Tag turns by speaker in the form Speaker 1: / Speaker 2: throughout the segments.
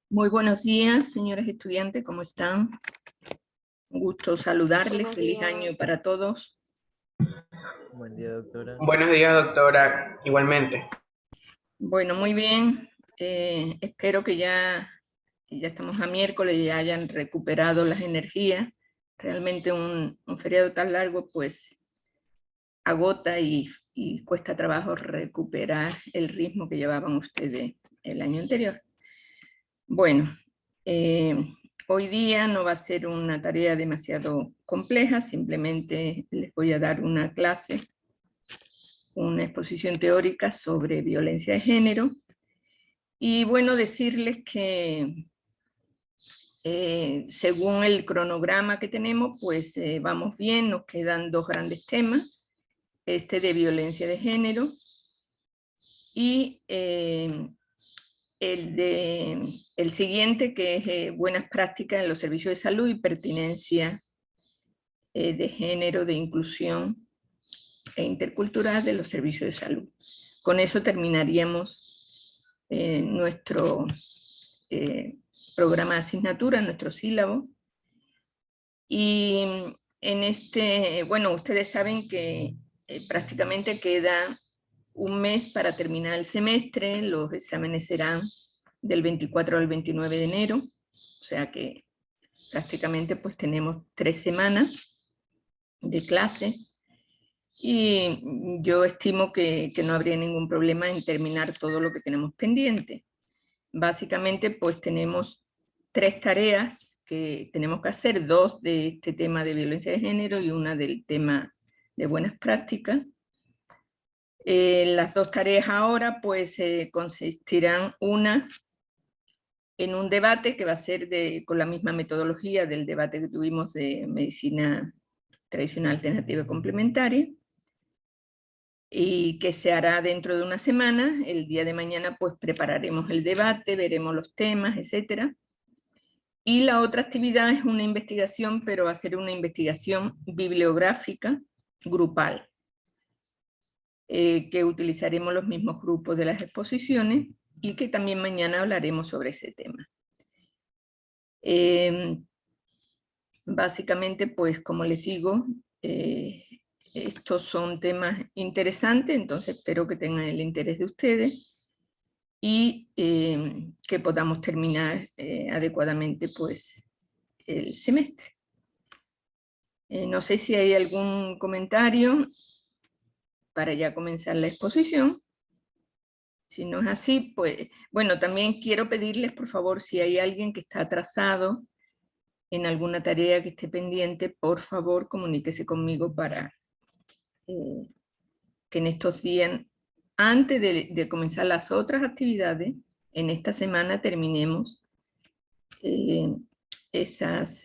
Speaker 1: Muy buenos días, señores estudiantes, ¿cómo están? Un gusto saludarles,
Speaker 2: Buenos
Speaker 1: feliz
Speaker 2: días.
Speaker 1: año para todos.
Speaker 3: Buen día, doctora.
Speaker 4: Buenos días, doctora. Igualmente.
Speaker 1: Bueno, muy bien, espero que ya estamos a miércoles y ya hayan recuperado las energías. Realmente un feriado tan largo pues agota y cuesta trabajo recuperar el ritmo que llevaban ustedes el año anterior. Bueno, hoy día no va a ser una tarea demasiado compleja, simplemente les voy a dar una clase, una exposición teórica sobre violencia de género. Y bueno, decirles que según el cronograma que tenemos, pues vamos bien, nos quedan dos grandes temas, este de violencia de género y el siguiente, que es buenas prácticas en los servicios de salud y pertinencia de género, de inclusión e intercultural de los servicios de salud. Con eso terminaríamos nuestro programa de asignatura, nuestro sílabo. Y en este, bueno, ustedes saben que prácticamente queda un mes para terminar el semestre, los exámenes serán del 24 al 29 de enero, o sea que prácticamente pues tenemos 3 semanas de clases y yo estimo que no habría ningún problema en terminar todo lo que tenemos pendiente. Básicamente pues tenemos 3 tareas que tenemos que hacer, 2 de este tema de violencia de género y una del tema de buenas prácticas. Las 2 tareas ahora pues consistirán una en un debate que va a ser con la misma metodología del debate que tuvimos de medicina tradicional alternativa complementaria, y que se hará dentro de una semana. El día de mañana pues prepararemos el debate, veremos los temas, etc. Y la otra actividad es una investigación, pero va a ser una investigación bibliográfica grupal, que utilizaremos los mismos grupos de las exposiciones y que también mañana hablaremos sobre ese tema. Básicamente, pues como les digo, estos son temas interesantes, entonces espero que tengan el interés de ustedes y que podamos terminar adecuadamente pues el semestre. No sé si hay algún comentario para ya comenzar la exposición. Si no es así, pues, bueno, también quiero pedirles, por favor, si hay alguien que está atrasado en alguna tarea que esté pendiente, por favor, comuníquese conmigo para que en estos días, antes de comenzar las otras actividades, en esta semana terminemos esas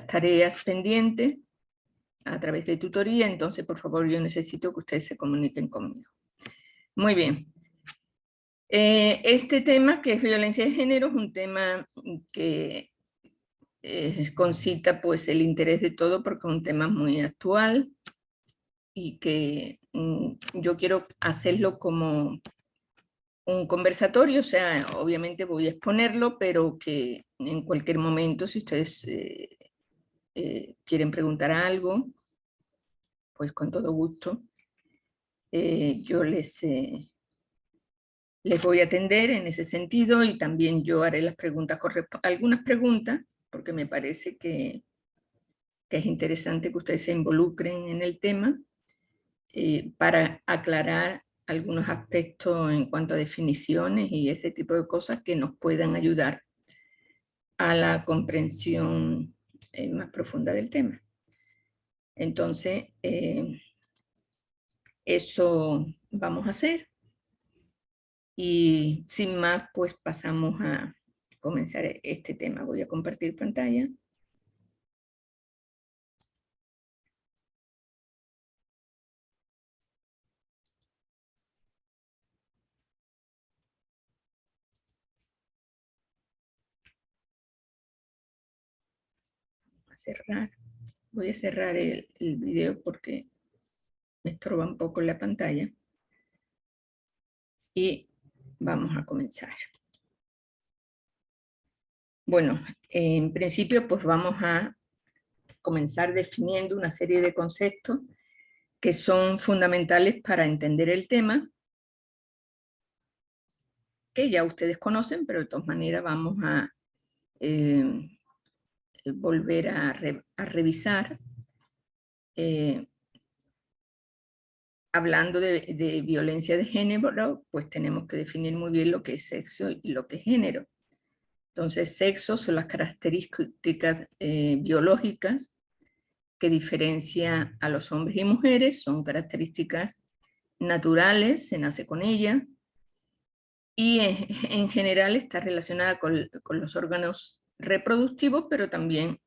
Speaker 1: tareas pendientes a través de tutoría. Entonces, por favor, yo necesito que ustedes se comuniquen conmigo. Muy bien. Este tema, que es violencia de género, es un tema que concita pues el interés de todo porque es un tema muy actual y que yo quiero hacerlo como un conversatorio, o sea, obviamente voy a exponerlo, pero que en cualquier momento, si ustedes quieren preguntar algo, pues con todo gusto, yo les voy a atender en ese sentido y también yo haré las preguntas, algunas preguntas, porque me parece que es interesante que ustedes se involucren en el tema para aclarar algunos aspectos en cuanto a definiciones y ese tipo de cosas que nos puedan ayudar a la comprensión más profunda del tema. Entonces, eso vamos a hacer. Y sin más, pues pasamos a comenzar este tema. Voy a compartir pantalla. Voy a cerrar el video porque me estorba un poco la pantalla. Y vamos a comenzar. Bueno, en principio pues vamos a comenzar definiendo una serie de conceptos que son fundamentales para entender el tema, que ya ustedes conocen, pero de todas maneras vamos a volver a revisar. Hablando de violencia de género, pues tenemos que definir muy bien lo que es sexo y lo que es género. Entonces, sexo son las características biológicas que diferencian a los hombres y mujeres, son características naturales, se nace con ellas, y en general está relacionada con los órganos reproductivos, pero también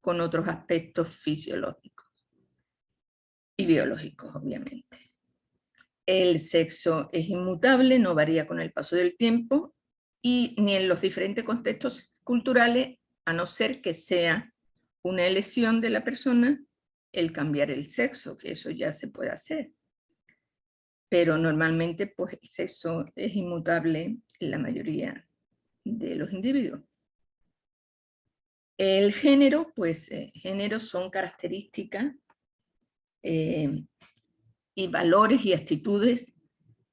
Speaker 1: con otros aspectos fisiológicos y biológicos, obviamente. El sexo es inmutable, no varía con el paso del tiempo, y ni en los diferentes contextos culturales, a no ser que sea una elección de la persona el cambiar el sexo, que eso ya se puede hacer. Pero normalmente pues el sexo es inmutable en la mayoría de los individuos. El género, pues género son características y valores y actitudes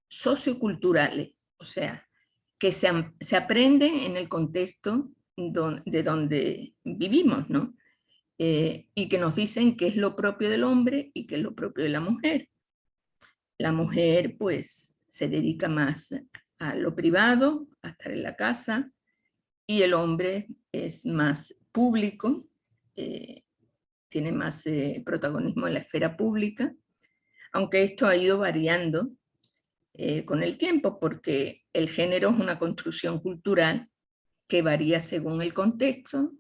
Speaker 1: socioculturales, o sea, que se aprenden en el contexto de donde vivimos, ¿no? Y que nos dicen qué es lo propio del hombre y qué es lo propio de la mujer. La mujer, pues, se dedica más a lo privado, a estar en la casa, y el hombre es más público, tiene más protagonismo en la esfera pública, aunque esto ha ido variando con el tiempo, porque el género es una construcción cultural que varía según el contexto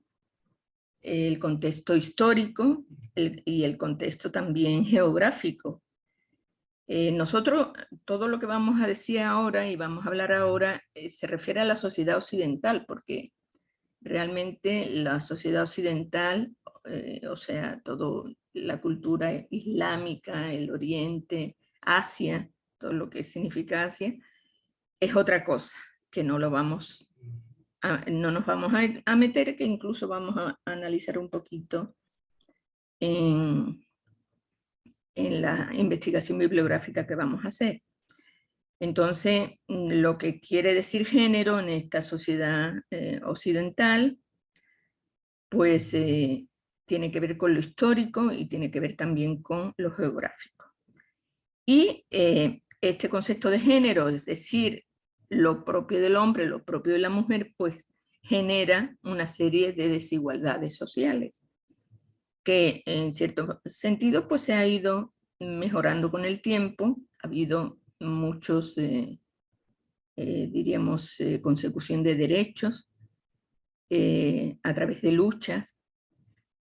Speaker 1: histórico y el contexto también geográfico. Nosotros, todo lo que vamos a decir ahora y vamos a hablar ahora, se refiere a la sociedad occidental, porque realmente la sociedad occidental, o sea, toda la cultura islámica, el Oriente, Asia, todo lo que significa Asia, es otra cosa, que no nos vamos a meter, que incluso vamos a analizar un poquito en la investigación bibliográfica que vamos a hacer. Entonces, lo que quiere decir género en esta sociedad occidental, pues tiene que ver con lo histórico y tiene que ver también con lo geográfico. Y este concepto de género, es decir, lo propio del hombre, lo propio de la mujer, pues genera una serie de desigualdades sociales que en cierto sentido pues se ha ido mejorando con el tiempo. Ha habido muchos, diríamos, consecución de derechos a través de luchas,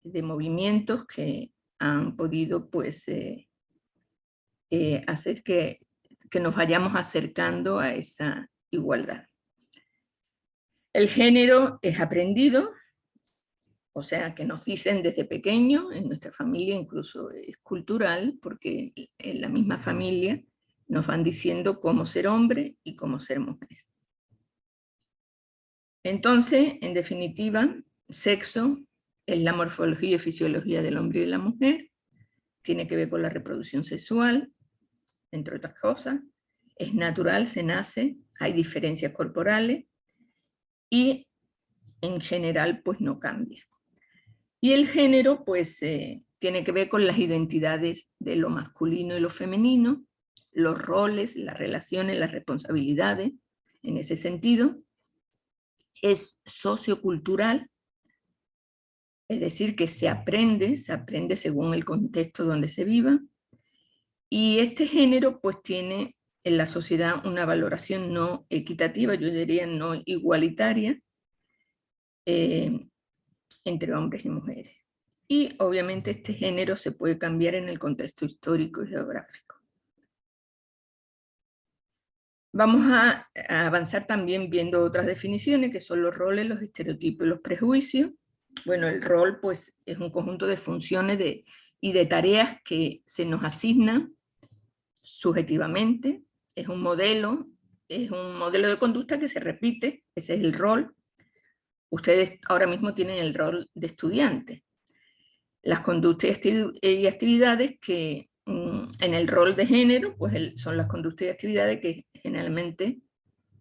Speaker 1: de movimientos que han podido pues hacer que nos vayamos acercando a esa igualdad. El género es aprendido, o sea, que nos dicen desde pequeño, en nuestra familia incluso es cultural, porque en la misma familia nos van diciendo cómo ser hombre y cómo ser mujer. Entonces, en definitiva, sexo es la morfología y fisiología del hombre y de la mujer, tiene que ver con la reproducción sexual, entre otras cosas, es natural, se nace, hay diferencias corporales y en general pues no cambia. Y el género pues tiene que ver con las identidades de lo masculino y lo femenino, los roles, las relaciones, las responsabilidades, en ese sentido. Es sociocultural, es decir, que se aprende según el contexto donde se viva, y este género pues tiene en la sociedad una valoración no equitativa, yo diría no igualitaria, entre hombres y mujeres. Y obviamente este género se puede cambiar en el contexto histórico y geográfico. Vamos a avanzar también viendo otras definiciones, que son los roles, los estereotipos y los prejuicios. Bueno, el rol pues es un conjunto de funciones y de tareas que se nos asignan subjetivamente, es un modelo de conducta que se repite, ese es el rol. ustedes ahora mismo tienen el rol de estudiante. Las conductas y actividades que en el rol de género, pues son las conductas y actividades que generalmente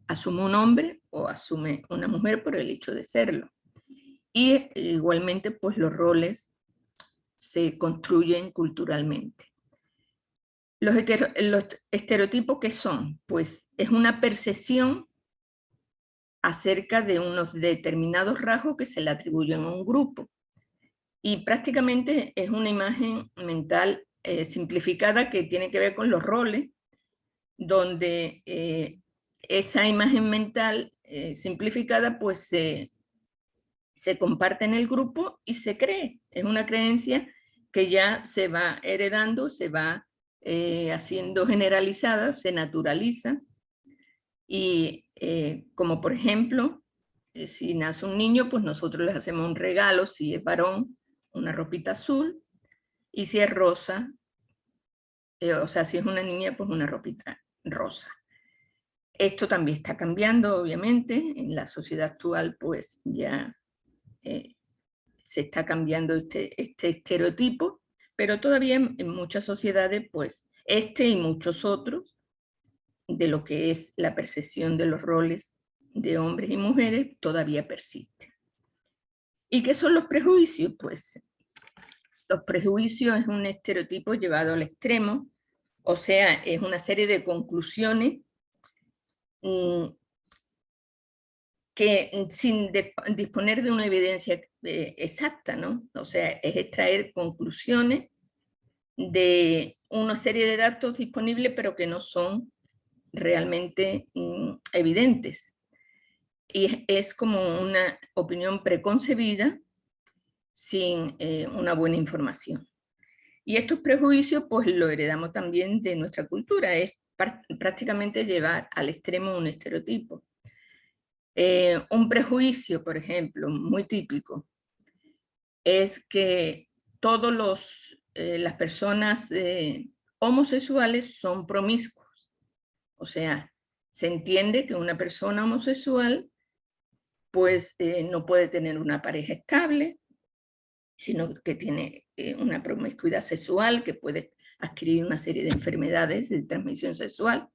Speaker 1: asume un hombre o asume una mujer por el hecho de serlo. Y igualmente, pues los roles se construyen culturalmente. Los estereotipos, ¿qué son? Pues es una percepción acerca de unos determinados rasgos que se le atribuyen a un grupo. Y prácticamente es una imagen mental simplificada que tiene que ver con los roles, donde esa imagen mental simplificada pues se comparte en el grupo y se cree. Es una creencia que ya se va heredando, se va haciendo generalizada, se naturaliza. Y como por ejemplo, si nace un niño, pues nosotros les hacemos un regalo, si es varón, una ropita azul, y si es rosa, o sea, si es una niña, pues una ropita rosa. Esto también está cambiando, obviamente, en la sociedad actual, pues ya se está cambiando este estereotipo, pero todavía en muchas sociedades, pues y muchos otros, de lo que es la percepción de los roles de hombres y mujeres, todavía persiste. ¿Y qué son los prejuicios? Pues los prejuicios es un estereotipo llevado al extremo, o sea, es una serie de conclusiones que sin disponer de una evidencia exacta, ¿no? O sea, es extraer conclusiones de una serie de datos disponibles, pero que no son realmente evidentes. Y es como una opinión preconcebida sin una buena información. Y estos prejuicios pues lo heredamos también de nuestra cultura, es prácticamente llevar al extremo un estereotipo. Un prejuicio, por ejemplo, muy típico, es que todas las personas homosexuales son promiscuos. O sea, se entiende que una persona homosexual pues no puede tener una pareja estable, sino que tiene una promiscuidad sexual, que puede adquirir una serie de enfermedades de transmisión sexual,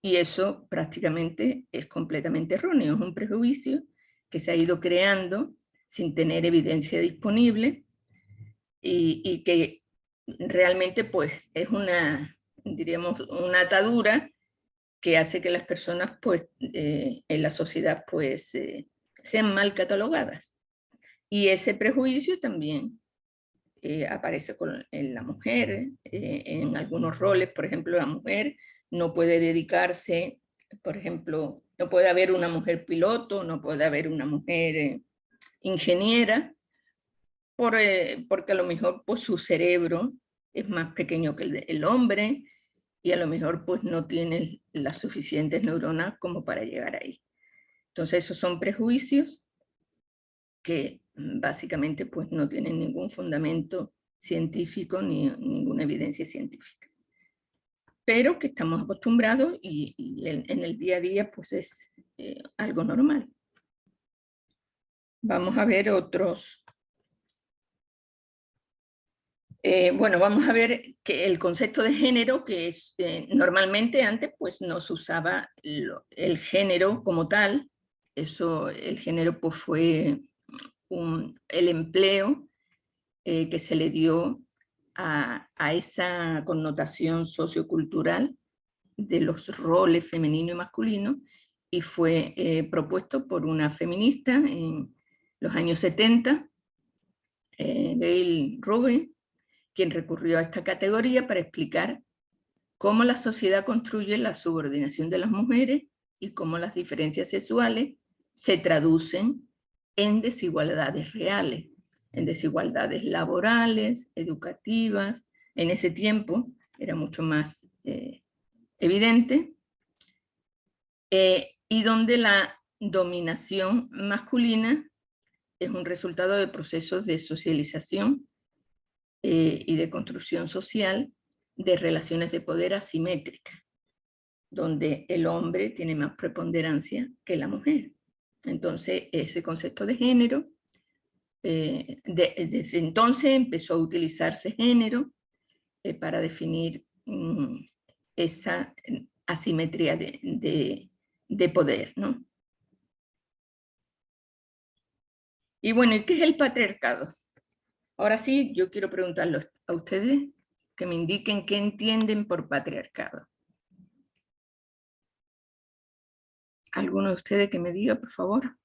Speaker 1: y eso prácticamente es completamente erróneo, es un prejuicio que se ha ido creando sin tener evidencia disponible y que realmente pues es diríamos, una atadura que hace que las personas pues en la sociedad pues sean mal catalogadas. Y ese prejuicio también aparece en la mujer, en algunos roles, por ejemplo, la mujer no puede dedicarse, por ejemplo, no puede haber una mujer piloto, no puede haber una mujer ingeniera, porque a lo mejor pues, su cerebro es más pequeño que el hombre y a lo mejor pues, no tiene las suficientes neuronas como para llegar ahí. Entonces esos son prejuicios que básicamente pues, no tienen ningún fundamento científico ni ninguna evidencia científica. Pero que estamos acostumbrados y en el día a día pues es algo normal. Vamos a ver otros. Bueno, vamos a ver que el concepto de género, que es normalmente antes pues no se usaba el género como tal. Eso, el género pues fue el empleo que se le dio a esa connotación sociocultural de los roles femenino y masculino, y fue propuesto por una feminista en los años 70, Gail Rubin, quien recurrió a esta categoría para explicar cómo la sociedad construye la subordinación de las mujeres y cómo las diferencias sexuales se traducen en desigualdades reales, en desigualdades laborales, educativas. En ese tiempo era mucho más evidente, y donde la dominación masculina es un resultado de procesos de socialización y de construcción social de relaciones de poder asimétricas, donde el hombre tiene más preponderancia que la mujer. Entonces, ese concepto de género, desde entonces empezó a utilizarse género para definir esa asimetría de poder, ¿no? Y bueno, ¿y qué es el patriarcado? Ahora sí, yo quiero preguntarles a ustedes que me indiquen qué entienden por patriarcado. ¿Alguno de ustedes que me diga, por favor?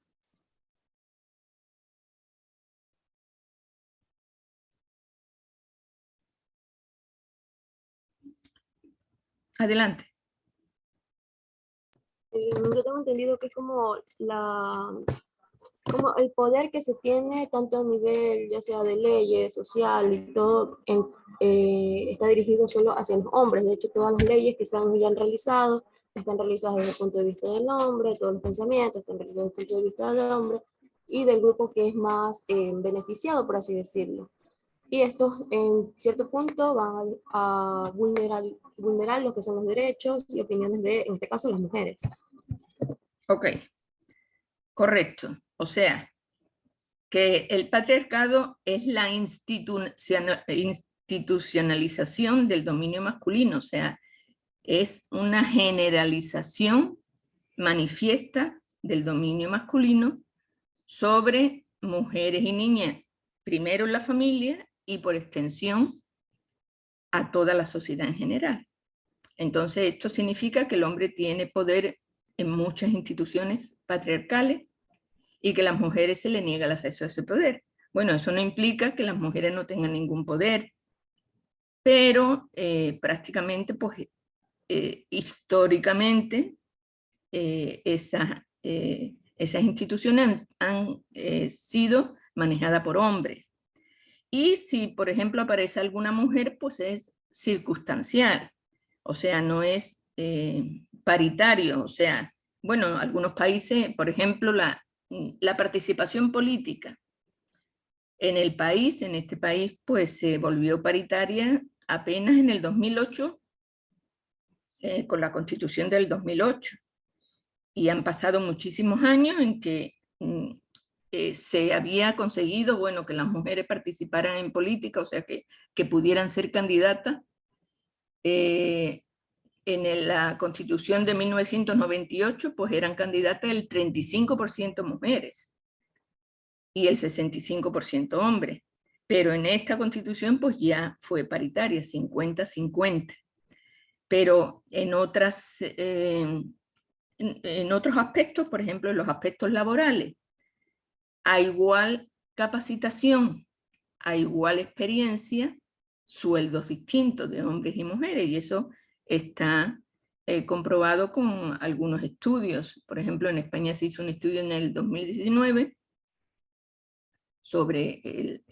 Speaker 1: Adelante.
Speaker 2: Yo tengo entendido que es como como el poder que se tiene tanto a nivel ya sea de leyes, social y todo, está dirigido solo hacia los hombres. De hecho, todas las leyes que se han realizado están realizadas desde el punto de vista del hombre, todos los pensamientos están realizados desde el punto de vista del hombre y del grupo que es más beneficiado, por así decirlo. Y estos en cierto punto van a vulnerar lo que son los derechos y opiniones de, en este caso, las mujeres.
Speaker 1: Ok, correcto. O sea, que el patriarcado es la institucionalización del dominio masculino, o sea, es una generalización manifiesta del dominio masculino sobre mujeres y niñas, primero en la familia y por extensión a toda la sociedad en general. Entonces, esto significa que el hombre tiene poder en muchas instituciones patriarcales y que a las mujeres se le niega el acceso a ese poder. Bueno, eso no implica que las mujeres no tengan ningún poder, pero prácticamente, pues, históricamente, esas instituciones han sido manejadas por hombres. Y si, por ejemplo, aparece alguna mujer, pues es circunstancial, o sea, no es paritario, o sea, bueno, algunos países, por ejemplo, la participación política en el país, en este país, pues se volvió paritaria apenas en el 2008, con la Constitución del 2008. Y han pasado muchísimos años en que se había conseguido, bueno, que las mujeres participaran en política, o sea, que pudieran ser candidatas. En la Constitución de 1998, pues eran candidatas el 35% mujeres y el 65% hombres. Pero en esta Constitución, pues ya fue paritaria, 50-50. Pero en otros aspectos, por ejemplo, en los aspectos laborales, a igual capacitación, a igual experiencia, sueldos distintos de hombres y mujeres, y eso está comprobado con algunos estudios. Por ejemplo, en España se hizo un estudio en el 2019 sobre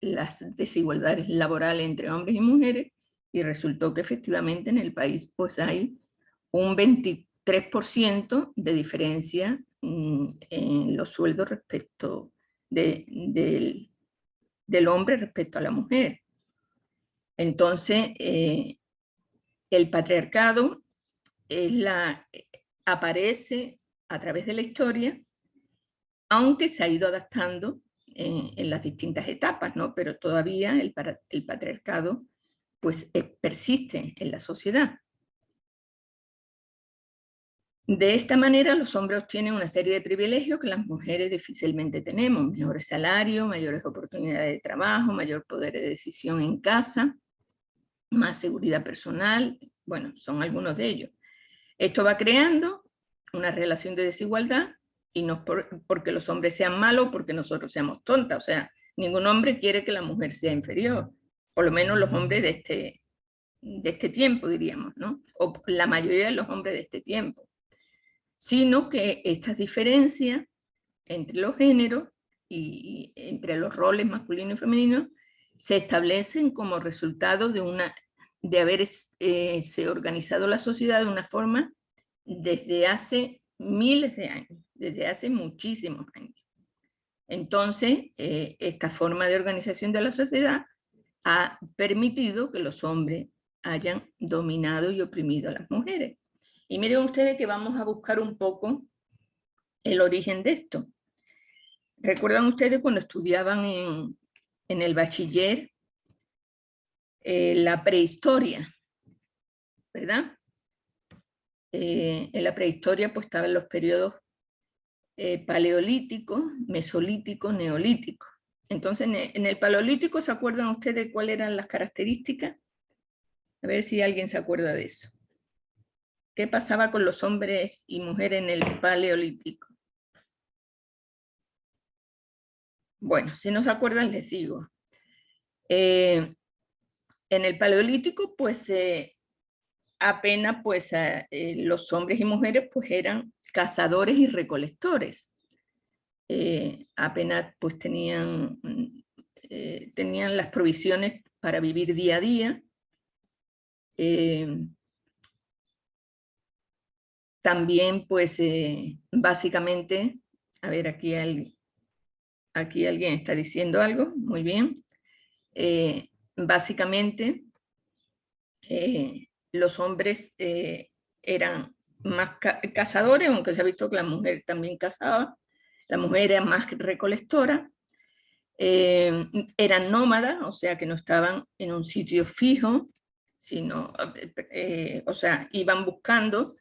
Speaker 1: las desigualdades laborales entre hombres y mujeres, y resultó que efectivamente en el país pues hay un 23% de diferencia en los sueldos respecto del hombre respecto a la mujer. Entonces, el patriarcado aparece a través de la historia, aunque se ha ido adaptando en las distintas etapas, ¿no? Pero todavía el patriarcado pues, persiste en la sociedad. De esta manera, los hombres obtienen una serie de privilegios que las mujeres difícilmente tenemos: mejores salarios, mayores oportunidades de trabajo, mayor poder de decisión en casa, más seguridad personal. Bueno, son algunos de ellos. Esto va creando una relación de desigualdad, y no porque los hombres sean malos, porque nosotros seamos tontas. O sea, ningún hombre quiere que la mujer sea inferior, por lo menos los hombres de este tiempo, diríamos, ¿no? O la mayoría de los hombres de este tiempo. Sino que estas diferencias entre los géneros y entre los roles masculino y femenino se establecen como resultado de haberse organizado la sociedad de una forma desde hace miles de años, desde hace muchísimos años. Entonces, esta forma de organización de la sociedad ha permitido que los hombres hayan dominado y oprimido a las mujeres. Y miren ustedes que vamos a buscar un poco el origen de esto. ¿Recuerdan ustedes cuando estudiaban en el bachiller la prehistoria? ¿Verdad? En la prehistoria pues estaban los periodos paleolítico, mesolítico, neolítico. Entonces, en el paleolítico, ¿se acuerdan ustedes cuáles eran las características? A ver si alguien se acuerda de eso. ¿Qué pasaba con los hombres y mujeres en el paleolítico? Bueno, si no se acuerdan, les digo. En el paleolítico, pues, apenas pues, los hombres y mujeres pues, eran cazadores y recolectores. Apenas pues tenían las provisiones para vivir día a día. También pues básicamente, a ver, aquí alguien está diciendo algo, muy bien. Básicamente los hombres eran más cazadores, aunque se ha visto que la mujer también cazaba. La mujer era más recolectora, eran nómadas, o sea que no estaban en un sitio fijo, sino, o sea, iban buscando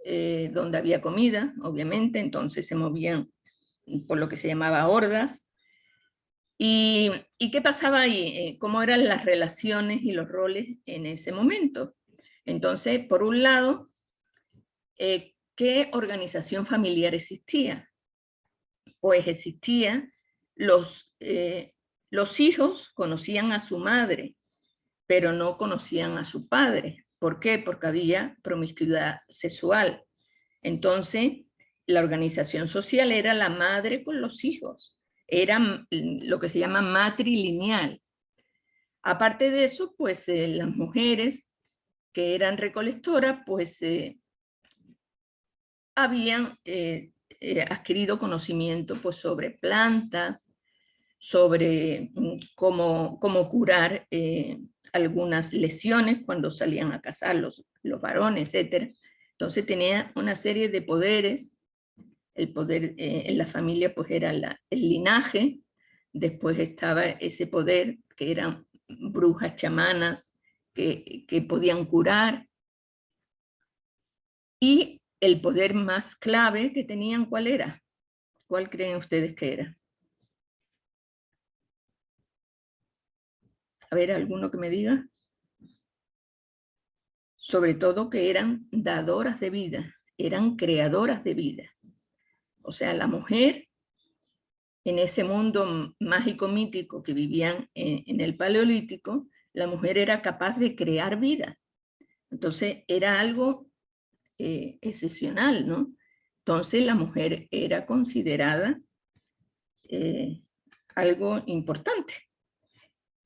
Speaker 1: donde había comida, obviamente, entonces se movían por lo que se llamaba hordas. ¿Y qué pasaba ahí? ¿Cómo eran las relaciones y los roles en ese momento? Entonces, por un lado, ¿qué organización familiar existía? Pues existía, los hijos conocían a su madre, pero no conocían a su padre. ¿Por qué? Porque había promiscuidad sexual. Entonces, la organización social era la madre con los hijos. Era lo que se llama matrilineal. Aparte de eso, pues las mujeres que eran recolectoras, pues habían adquirido conocimiento pues, sobre plantas, sobre cómo curar algunas lesiones cuando salían a cazar los varones, etc. Entonces tenía una serie de poderes. El poder en la familia pues era el linaje, después estaba ese poder que eran brujas chamanas que podían curar, y el poder más clave que tenían, ¿cuál era? ¿Cuál creen ustedes que era? A ver, ¿alguno que me diga? Sobre todo que eran dadoras de vida, eran creadoras de vida. O sea, la mujer, en ese mundo mágico mítico que vivían en el Paleolítico, la mujer era capaz de crear vida. Entonces era algo excepcional, ¿no? Entonces la mujer era considerada algo importante.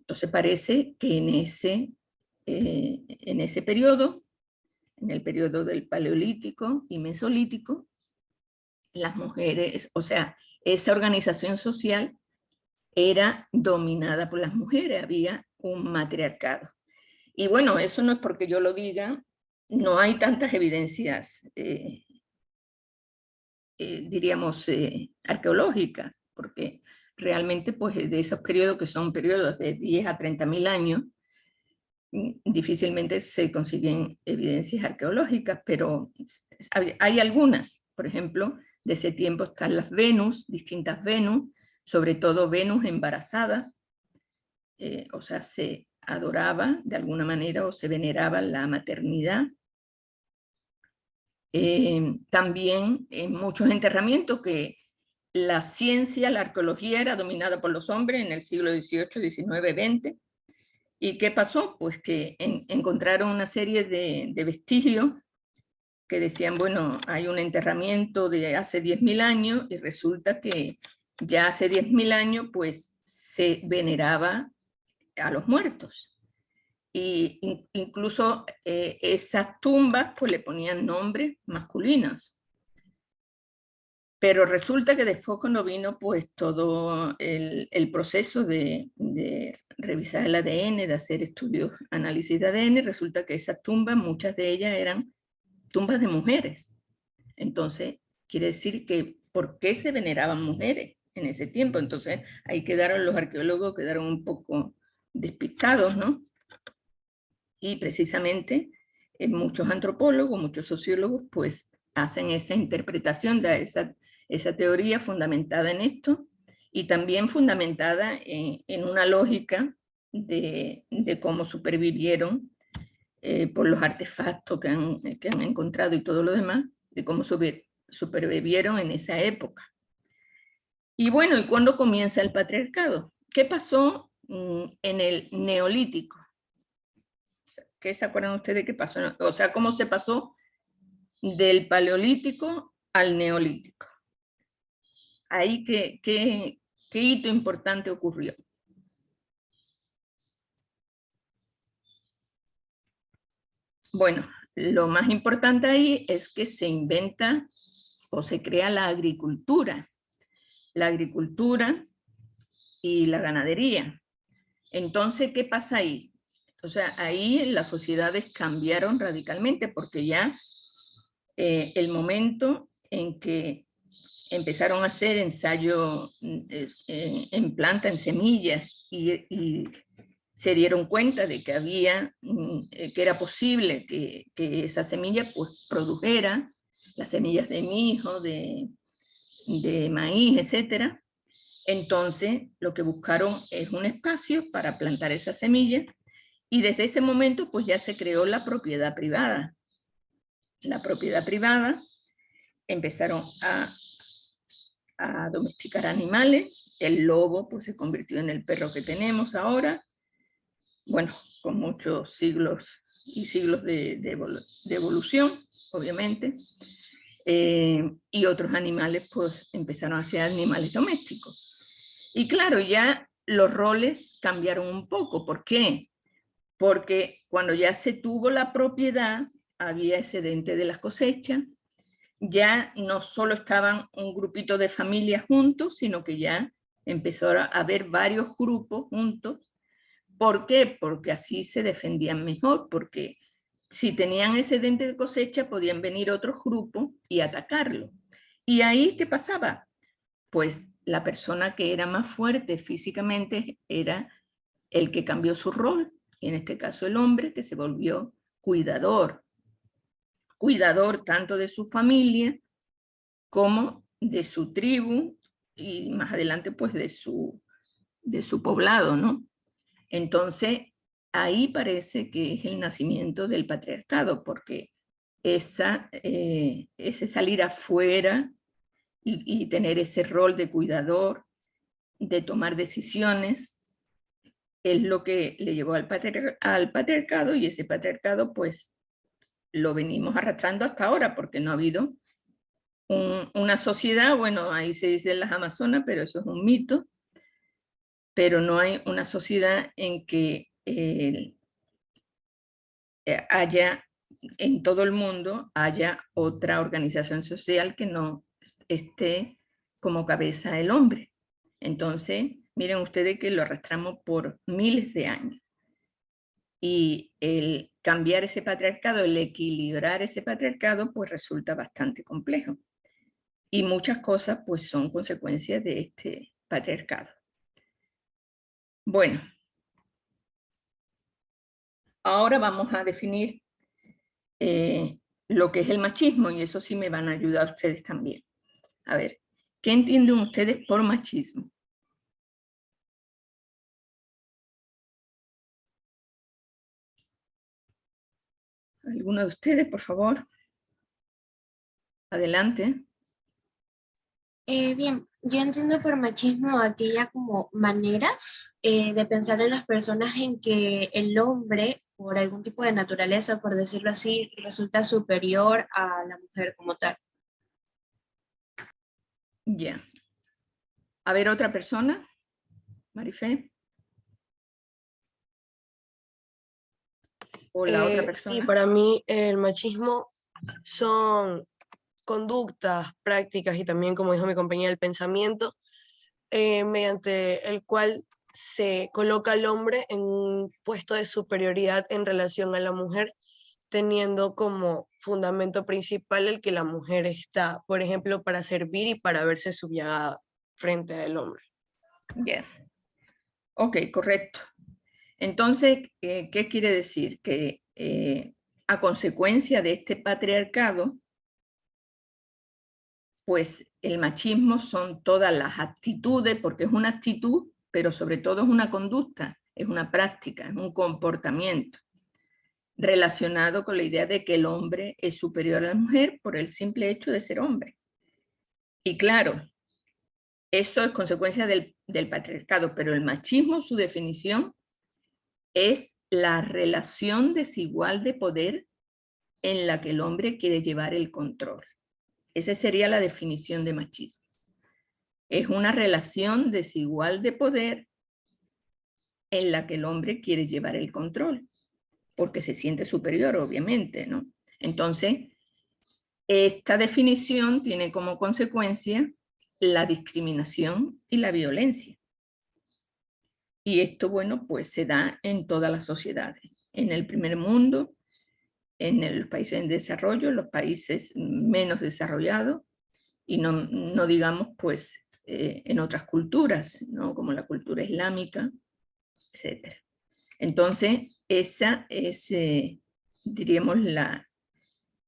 Speaker 1: Entonces parece que en ese periodo, en el periodo del Paleolítico y Mesolítico, las mujeres, o sea, esa organización social era dominada por las mujeres, había un matriarcado. Y bueno, eso no es porque yo lo diga, no hay tantas evidencias, diríamos, arqueológicas, porque realmente pues de esos periodos que son periodos de 10 a 30.000 años, difícilmente se consiguen evidencias arqueológicas, pero hay algunas. Por ejemplo, de ese tiempo están las Venus, distintas Venus, sobre todo Venus embarazadas, o sea, se adoraba de alguna manera o se veneraba la maternidad. También en muchos enterramientos que la ciencia, la arqueología era dominada por los hombres en el siglo XVIII, XIX, XX. ¿Y qué pasó? Pues que encontraron una serie de vestigios que decían, bueno, hay un enterramiento de hace 10.000 años y resulta que ya hace 10.000 años pues se veneraba a los muertos. Y incluso esas tumbas pues le ponían nombres masculinos. Pero resulta que después cuando vino pues todo el proceso de revisar el ADN, de hacer estudios, análisis de ADN, resulta que esas tumbas, muchas de ellas eran tumbas de mujeres. Entonces, quiere decir que por qué se veneraban mujeres en ese tiempo. Entonces ahí quedaron los arqueólogos, quedaron un poco despistados, ¿no? Y precisamente muchos antropólogos, muchos sociólogos, pues hacen esa interpretación de esa teoría fundamentada en esto y también fundamentada en una lógica de cómo supervivieron por los artefactos que han encontrado y todo lo demás, de cómo supervivieron en esa época. Y bueno, ¿y cuándo comienza el patriarcado? ¿Qué pasó en el Neolítico? ¿Qué se acuerdan ustedes qué pasó? O sea, ¿cómo se pasó del Paleolítico al Neolítico? Ahí, ¿qué hito importante ocurrió? Bueno, lo más importante ahí es que se inventa o se crea la agricultura y la ganadería. Entonces, ¿qué pasa ahí? O sea, ahí las sociedades cambiaron radicalmente porque ya el momento en que empezaron a hacer ensayos en planta, en semillas, y se dieron cuenta de que que era posible que esa semilla pues produjera las semillas de mijo, de maíz, etcétera. Entonces, lo que buscaron es un espacio para plantar esa semilla y desde ese momento pues ya se creó la propiedad privada. La propiedad privada empezaron a domesticar animales, el lobo pues se convirtió en el perro que tenemos ahora, bueno, con muchos siglos y siglos de evolución, obviamente, y otros animales pues empezaron a ser animales domésticos. Y claro, ya los roles cambiaron un poco. ¿Por qué? Porque cuando ya se tuvo la propiedad, había excedente de las cosechas, ya no solo estaban un grupito de familias juntos, sino que ya empezó a haber varios grupos juntos. ¿Por qué? Porque así se defendían mejor, porque si tenían excedente de cosecha, podían venir otros grupos y atacarlo. ¿Y ahí qué pasaba? Pues la persona que era más fuerte físicamente era el que cambió su rol, y en este caso el hombre que se volvió cuidador, cuidador tanto de su familia como de su tribu y más adelante pues de su poblado, ¿no? Entonces ahí parece que es el nacimiento del patriarcado, porque ese salir afuera y tener ese rol de cuidador, de tomar decisiones, es lo que le llevó al patriarcado, y ese patriarcado pues lo venimos arrastrando hasta ahora porque no ha habido una sociedad, bueno, ahí se dice en las Amazonas, pero eso es un mito, pero no hay una sociedad en que haya, en todo el mundo, haya otra organización social que no esté como cabeza el hombre. Entonces, miren ustedes que lo arrastramos por miles de años. Y el cambiar ese patriarcado, el equilibrar ese patriarcado, pues resulta bastante complejo. Y muchas cosas pues son consecuencias de este patriarcado. Bueno, ahora vamos a definir lo que es el machismo, y eso sí me van a ayudar ustedes también. A ver, ¿qué entienden ustedes por machismo? ¿Alguno de ustedes, por favor? Adelante.
Speaker 2: Bien, yo entiendo por machismo aquella como manera de pensar en las personas en que el hombre, por algún tipo de naturaleza, por decirlo así, resulta superior a la mujer como tal.
Speaker 1: Ya. A ver, otra persona. Marifé. O la otra persona.
Speaker 5: Sí, para mí el machismo son conductas, prácticas y también, como dijo mi compañera, el pensamiento mediante el cual se coloca al hombre en un puesto de superioridad en relación a la mujer, teniendo como fundamento principal el que la mujer está, por ejemplo, para servir y para verse subyugada frente al hombre.
Speaker 1: Bien. Ok, correcto. Entonces, ¿qué quiere decir? Que a consecuencia de este patriarcado, pues el machismo son todas las actitudes, porque es una actitud, pero sobre todo es una conducta, es una práctica, es un comportamiento relacionado con la idea de que el hombre es superior a la mujer por el simple hecho de ser hombre. Y claro, eso es consecuencia del patriarcado, pero el machismo, su definición, es la relación desigual de poder en la que el hombre quiere llevar el control. Esa sería la definición de machismo. Es una relación desigual de poder en la que el hombre quiere llevar el control, porque se siente superior, obviamente, ¿no? Entonces, esta definición tiene como consecuencia la discriminación y la violencia. Y esto, bueno, pues se da en todas las sociedades. En el primer mundo, en los países en desarrollo, los países menos desarrollados, y no digamos, pues, en otras culturas, ¿no? Como la cultura islámica, etc. Entonces, esa es, diríamos, la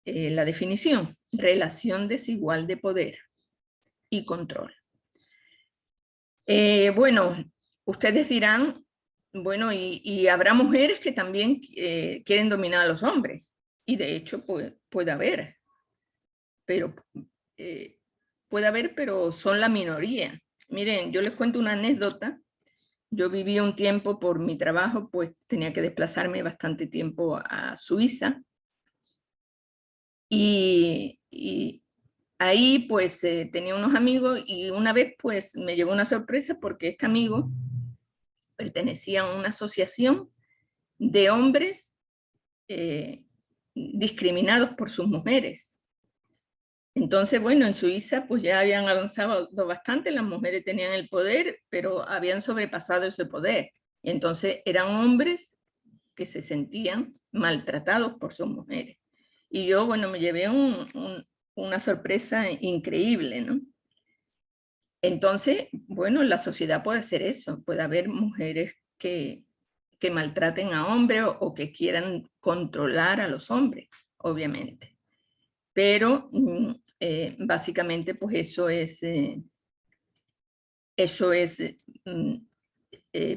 Speaker 1: definición: relación desigual de poder y control. Bueno, ustedes dirán, bueno, y habrá mujeres que también quieren dominar a los hombres, y de hecho puede haber, pero son la minoría. Miren, yo les cuento una anécdota. Yo viví un tiempo por mi trabajo, pues tenía que desplazarme bastante tiempo a Suiza, y ahí pues tenía unos amigos, y una vez pues me llevó una sorpresa porque este amigo pertenecía a una asociación de hombres discriminados por sus mujeres. Entonces, bueno, en Suiza pues ya habían avanzado bastante, las mujeres tenían el poder, pero habían sobrepasado ese poder. Y entonces eran hombres que se sentían maltratados por sus mujeres. Y yo, bueno, me llevé una sorpresa increíble, ¿no? Entonces, bueno, la sociedad puede hacer eso, puede haber mujeres que maltraten a hombres o que quieran controlar a los hombres, obviamente. Pero básicamente, pues eso es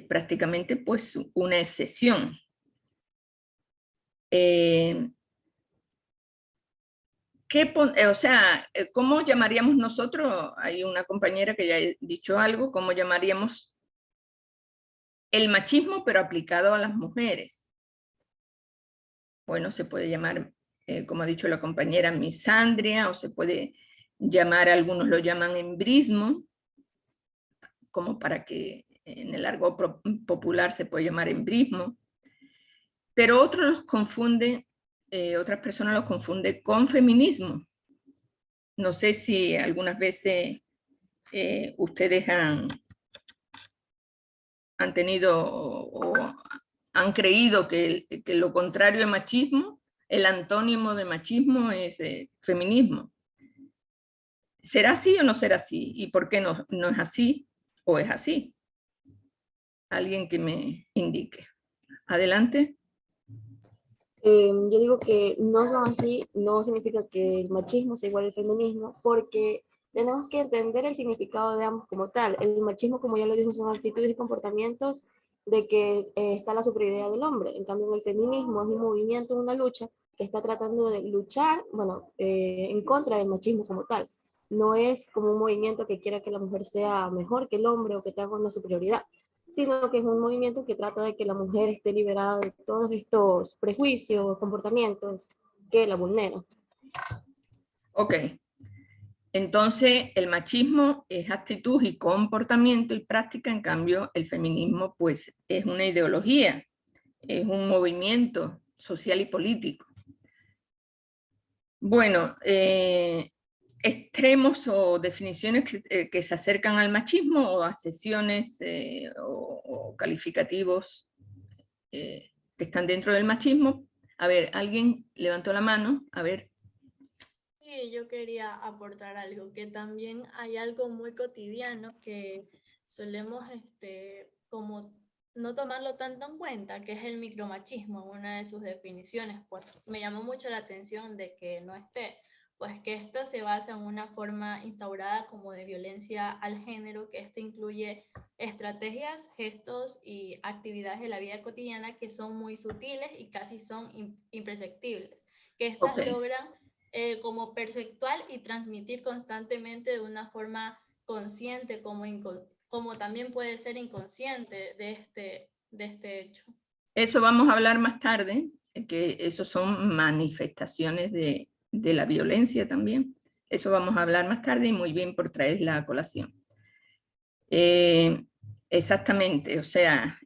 Speaker 1: prácticamente pues una excepción. ¿Cómo llamaríamos nosotros? Hay una compañera que ya ha dicho algo. ¿Cómo llamaríamos el machismo, pero aplicado a las mujeres? Bueno, se puede llamar, como ha dicho la compañera, misandria, o se puede llamar, algunos lo llaman embrismo, como para que en el argot popular se puede llamar embrismo. Pero otros los confunden, otras personas los confunden con feminismo. No sé si algunas veces ustedes han tenido o han creído que lo contrario de machismo, el antónimo de machismo es feminismo. ¿Será así o no será así? ¿Y por qué no es así o es así? Alguien que me indique. Adelante.
Speaker 2: Yo digo que no son así, no significa que el machismo sea igual al feminismo, porque tenemos que entender el significado de ambos como tal. El machismo, como ya lo dijo, son actitudes y comportamientos de que está la superioridad del hombre. En cambio, el feminismo es un movimiento, una lucha que está tratando de luchar, bueno, en contra del machismo como tal. No es como un movimiento que quiera que la mujer sea mejor que el hombre o que tenga una superioridad, sino que es un movimiento que trata de que la mujer esté liberada de todos estos prejuicios, comportamientos que la vulneran.
Speaker 1: Ok. Entonces, el machismo es actitud y comportamiento y práctica. En cambio, el feminismo pues es una ideología, es un movimiento social y político. Bueno, extremos o definiciones que se acercan al machismo, o acepciones o calificativos que están dentro del machismo. A ver, alguien levantó la mano. A ver.
Speaker 6: Sí, yo quería aportar algo, que también hay algo muy cotidiano que solemos como no tomarlo tanto en cuenta, que es el micromachismo, una de sus definiciones. Pues me llamó mucho la atención de que no esté, pues que esto se basa en una forma instaurada como de violencia al género, que esto incluye estrategias, gestos y actividades de la vida cotidiana que son muy sutiles y casi son imperceptibles, que estas
Speaker 1: Ok.
Speaker 6: logran como perceptual y transmitir constantemente de una forma consciente como también puede ser inconsciente de este hecho.
Speaker 1: Eso vamos a hablar más tarde, que eso son manifestaciones de la violencia también. Eso vamos a hablar más tarde y muy bien por traer la colación. Exactamente, o sea,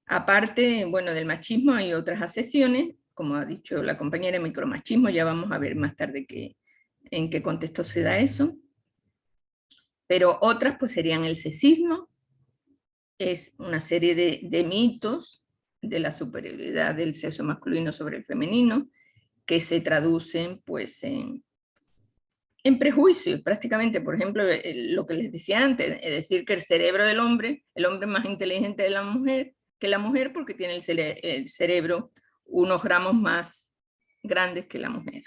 Speaker 1: aparte, bueno, del machismo hay otras acepciones, como ha dicho la compañera, micromachismo, ya vamos a ver más tarde en qué contexto se da eso. Pero otras pues serían el sexismo, es una serie de mitos de la superioridad del sexo masculino sobre el femenino, que se traducen pues en prejuicios prácticamente. Por ejemplo, lo que les decía antes, es decir, que el cerebro del hombre, el hombre es más inteligente que la mujer porque tiene el cerebro unos gramos más grandes que la mujer.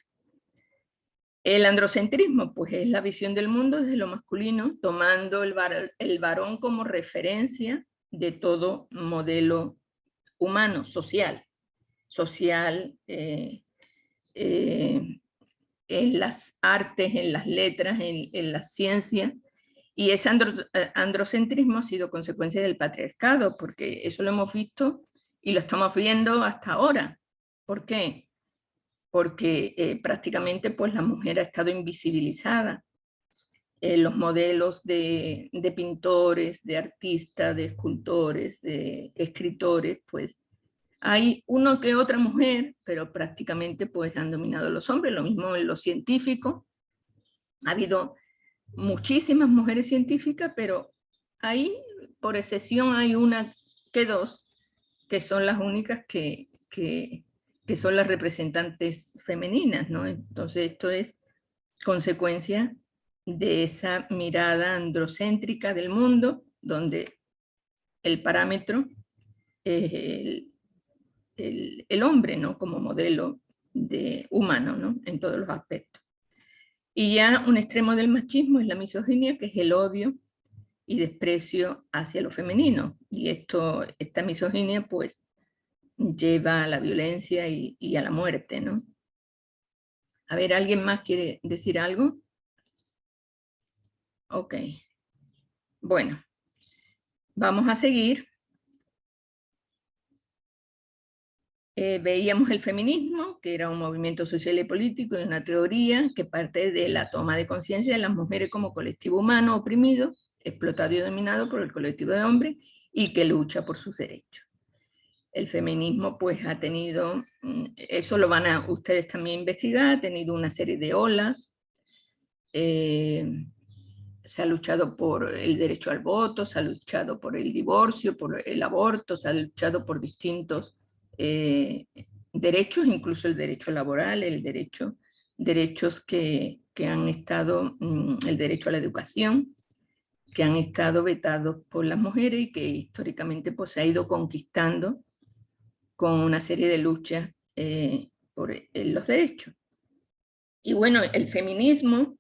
Speaker 1: El androcentrismo, pues es la visión del mundo desde lo masculino, tomando el varón como referencia de todo modelo humano, social, en las artes, en las letras, en la ciencia. Y ese androcentrismo ha sido consecuencia del patriarcado, porque eso lo hemos visto y lo estamos viendo hasta ahora. ¿Por qué? Porque prácticamente pues, la mujer ha estado invisibilizada. Los modelos de pintores, de artistas, de escultores, de escritores, pues hay uno que otra mujer, pero prácticamente pues han dominado los hombres. Lo mismo en los científicos. Ha habido muchísimas mujeres científicas, pero ahí, por excepción, hay una que dos, que son las únicas que son las representantes femeninas, ¿no? Entonces esto es consecuencia de esa mirada androcéntrica del mundo, donde el parámetro es el hombre, ¿no? Como modelo humano, ¿no? En todos los aspectos. Y ya un extremo del machismo es la misoginia, que es el odio y desprecio hacia lo femenino. Y esta misoginia, pues, lleva a la violencia y a la muerte, ¿no? A ver, ¿alguien más quiere decir algo? Ok. Bueno, vamos a seguir. Veíamos el feminismo, que era un movimiento social y político y una teoría que parte de la toma de conciencia de las mujeres como colectivo humano oprimido, explotado y dominado por el colectivo de hombres y que lucha por sus derechos. El feminismo pues ha tenido, eso lo van a ustedes también investigar, ha tenido una serie de olas, se ha luchado por el derecho al voto, se ha luchado por el divorcio, por el aborto, se ha luchado por distintos derechos, incluso el derecho laboral, derechos que han estado, el derecho a la educación, que han estado vetados por las mujeres y que históricamente pues, se ha ido conquistando con una serie de luchas por los derechos. Y bueno, el feminismo,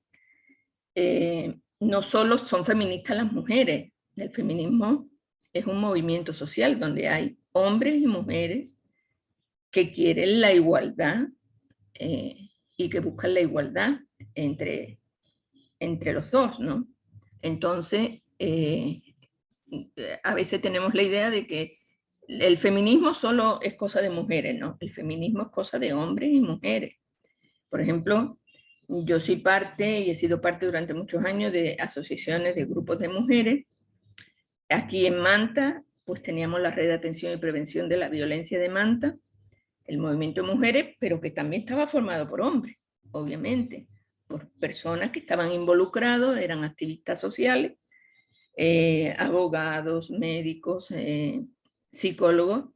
Speaker 1: no solo son feministas las mujeres, el feminismo es un movimiento social donde hay hombres y mujeres que quieren la igualdad y que buscan la igualdad entre los dos, ¿no? Entonces, a veces tenemos la idea de que el feminismo solo es cosa de mujeres, ¿no? El feminismo es cosa de hombres y mujeres. Por ejemplo, yo soy parte y he sido parte durante muchos años de asociaciones de grupos de mujeres. Aquí en Manta, pues teníamos la red de atención y prevención de la violencia de Manta, el movimiento de mujeres, pero que también estaba formado por hombres, obviamente, por personas que estaban involucrados, eran activistas sociales, abogados, médicos, psicólogos,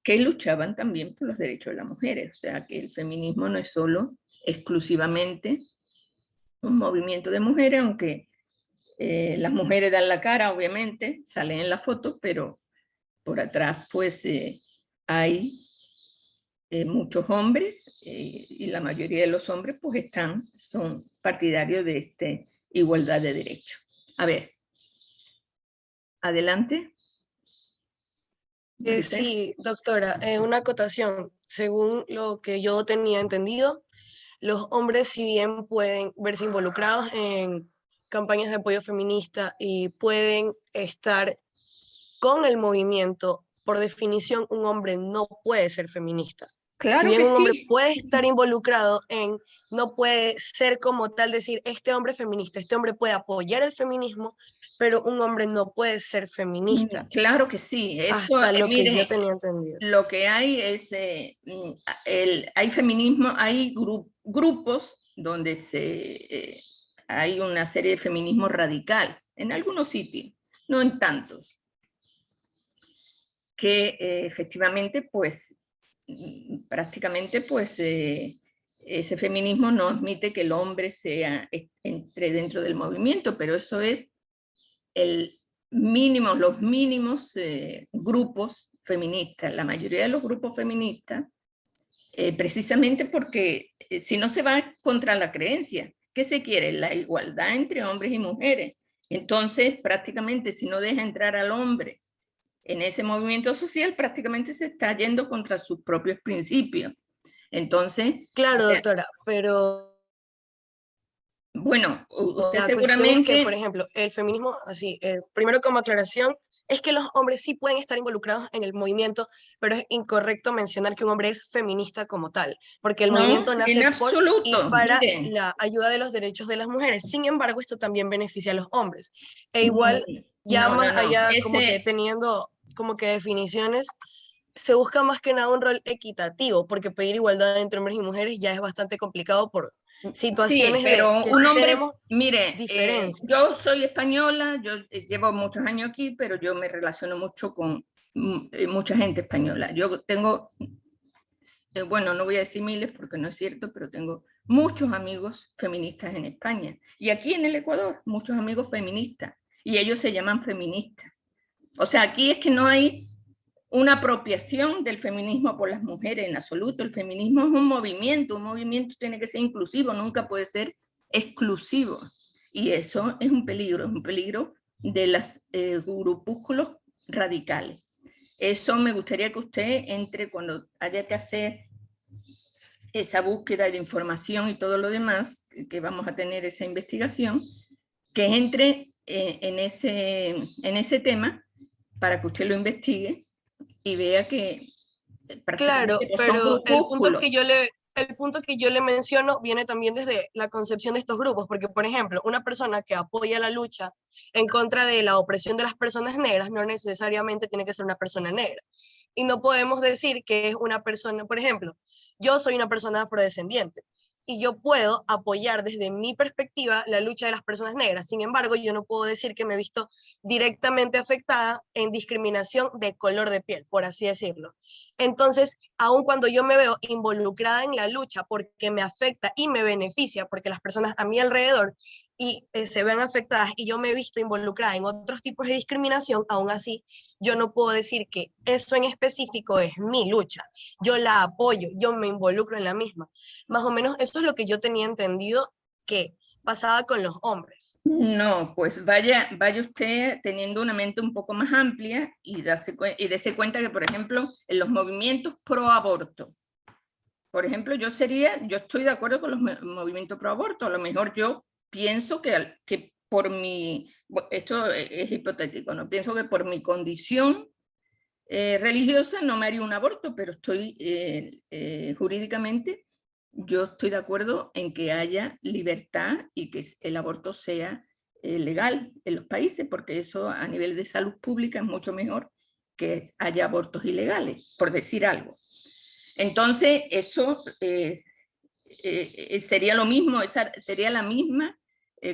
Speaker 1: que luchaban también por los derechos de las mujeres. O sea, que el feminismo no es solo exclusivamente un movimiento de mujeres, aunque las mujeres dan la cara, obviamente, salen en la foto, pero por atrás pues hay muchos hombres y la mayoría de los hombres pues son partidarios de esta igualdad de derechos. A ver, adelante.
Speaker 5: Sí, doctora, una acotación. Según lo que yo tenía entendido, los hombres, si bien pueden verse involucrados en campañas de apoyo feminista y pueden estar con el movimiento, por definición, un hombre no puede ser feminista. Si
Speaker 1: Claro
Speaker 5: bien
Speaker 1: que
Speaker 5: un hombre
Speaker 1: sí.
Speaker 5: puede estar involucrado en, no puede ser como tal decir, este hombre es feminista, este hombre puede apoyar el feminismo, pero un hombre no puede ser feminista,
Speaker 1: Claro que sí. Eso,
Speaker 5: hasta lo que yo
Speaker 1: mire,
Speaker 5: tenía entendido.
Speaker 1: lo que hay es, hay feminismo, hay grupos donde hay una serie de feminismo radical, en algunos sitios, no en tantos, que efectivamente, pues, prácticamente, pues, ese feminismo no admite que el hombre entre dentro del movimiento, pero eso es los mínimos grupos feministas. La mayoría de los grupos feministas, precisamente porque si no se va contra la creencia, ¿qué se quiere? La igualdad entre hombres y mujeres. Entonces, prácticamente, si no deja entrar al hombre en ese movimiento social, prácticamente se está yendo contra sus propios principios. Entonces,
Speaker 5: Claro, doctora, pero
Speaker 1: bueno, usted
Speaker 5: la cuestión es que, por
Speaker 1: seguramente,
Speaker 5: ejemplo, el feminismo, así, primero como aclaración, es que los hombres sí pueden estar involucrados en el movimiento, pero es incorrecto mencionar que un hombre es feminista como tal, porque el
Speaker 1: no,
Speaker 5: movimiento
Speaker 1: en
Speaker 5: nace por y
Speaker 1: absoluto,
Speaker 5: para
Speaker 1: miren,
Speaker 5: la ayuda de los derechos de las mujeres. Sin embargo, esto también beneficia a los hombres. E igual, ya
Speaker 1: no, no,
Speaker 5: más
Speaker 1: no,
Speaker 5: allá, como que teniendo como que definiciones, se busca más que nada un rol equitativo, porque pedir igualdad entre hombres y mujeres ya es bastante complicado por
Speaker 1: sí,
Speaker 5: situaciones de
Speaker 1: pero
Speaker 5: que
Speaker 1: un
Speaker 5: sí
Speaker 1: hombre,
Speaker 5: tenemos
Speaker 1: mire,
Speaker 5: diferencias.
Speaker 1: yo soy española, yo llevo muchos años aquí, pero yo me relaciono mucho con mucha gente española. Yo tengo, bueno, no voy a decir miles porque no es cierto, pero tengo muchos amigos feministas en España. Y aquí en el Ecuador, muchos amigos feministas. Y ellos se llaman feministas. O sea, aquí es que no hay una apropiación del feminismo por las mujeres en absoluto. El feminismo es un movimiento tiene que ser inclusivo, nunca puede ser exclusivo. Y eso es un peligro de los grupúsculos radicales. Eso me gustaría que usted entre cuando haya que hacer esa búsqueda de información y todo lo demás, que vamos a tener esa investigación, que entre en ese tema para que usted lo investigue y vea que
Speaker 5: Claro,
Speaker 1: prácticamente pues, son
Speaker 5: pero
Speaker 1: grupúsculos.
Speaker 5: el punto que yo le menciono viene también desde la concepción de estos grupos, porque por ejemplo, una persona que apoya la lucha en contra de la opresión de las personas negras no necesariamente tiene que ser una persona negra. Y no podemos decir que es una persona, por ejemplo, yo soy una persona afrodescendiente y yo puedo apoyar desde mi perspectiva la lucha de las personas negras. Sin embargo, yo no puedo decir que me he visto directamente afectada en discriminación de color de piel, por así decirlo. Entonces, aun cuando yo me veo involucrada en la lucha porque me afecta y me beneficia, porque las personas a mi alrededor se ven afectadas y yo me he visto involucrada en otros tipos de discriminación, aún así, yo no puedo decir que eso en específico es mi lucha. Yo la apoyo, yo me involucro en la misma. Más o menos eso es lo que yo tenía entendido que pasaba con los hombres.
Speaker 1: No, pues vaya usted teniendo una mente un poco más amplia y dése cuenta que, por ejemplo, en los movimientos pro aborto, por ejemplo, yo estoy de acuerdo con los movimientos pro aborto, a lo mejor yo pienso que por esto es hipotético, no pienso que por mi condición religiosa no me haría un aborto, pero jurídicamente yo estoy de acuerdo en que haya libertad y que el aborto sea legal en los países, porque eso a nivel de salud pública es mucho mejor que haya abortos ilegales, por decir algo. Entonces, eso sería lo mismo, sería la misma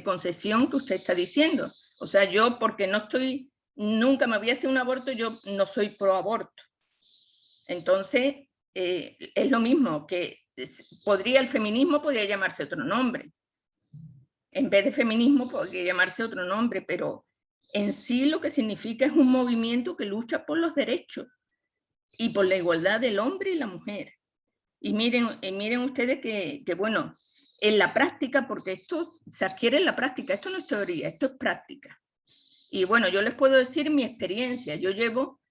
Speaker 1: concesión que usted está diciendo. O sea, yo porque nunca me había hecho un aborto, yo no soy pro aborto. Entonces, es lo mismo que el feminismo podría llamarse otro nombre. En vez de feminismo podría llamarse otro nombre, pero en sí lo que significa es un movimiento que lucha por los derechos y por la igualdad del hombre y la mujer. Y miren ustedes que bueno, en la práctica, porque esto se adquiere en la práctica, esto no es teoría, esto es práctica. Y bueno, yo les puedo decir mi experiencia. Yo llevo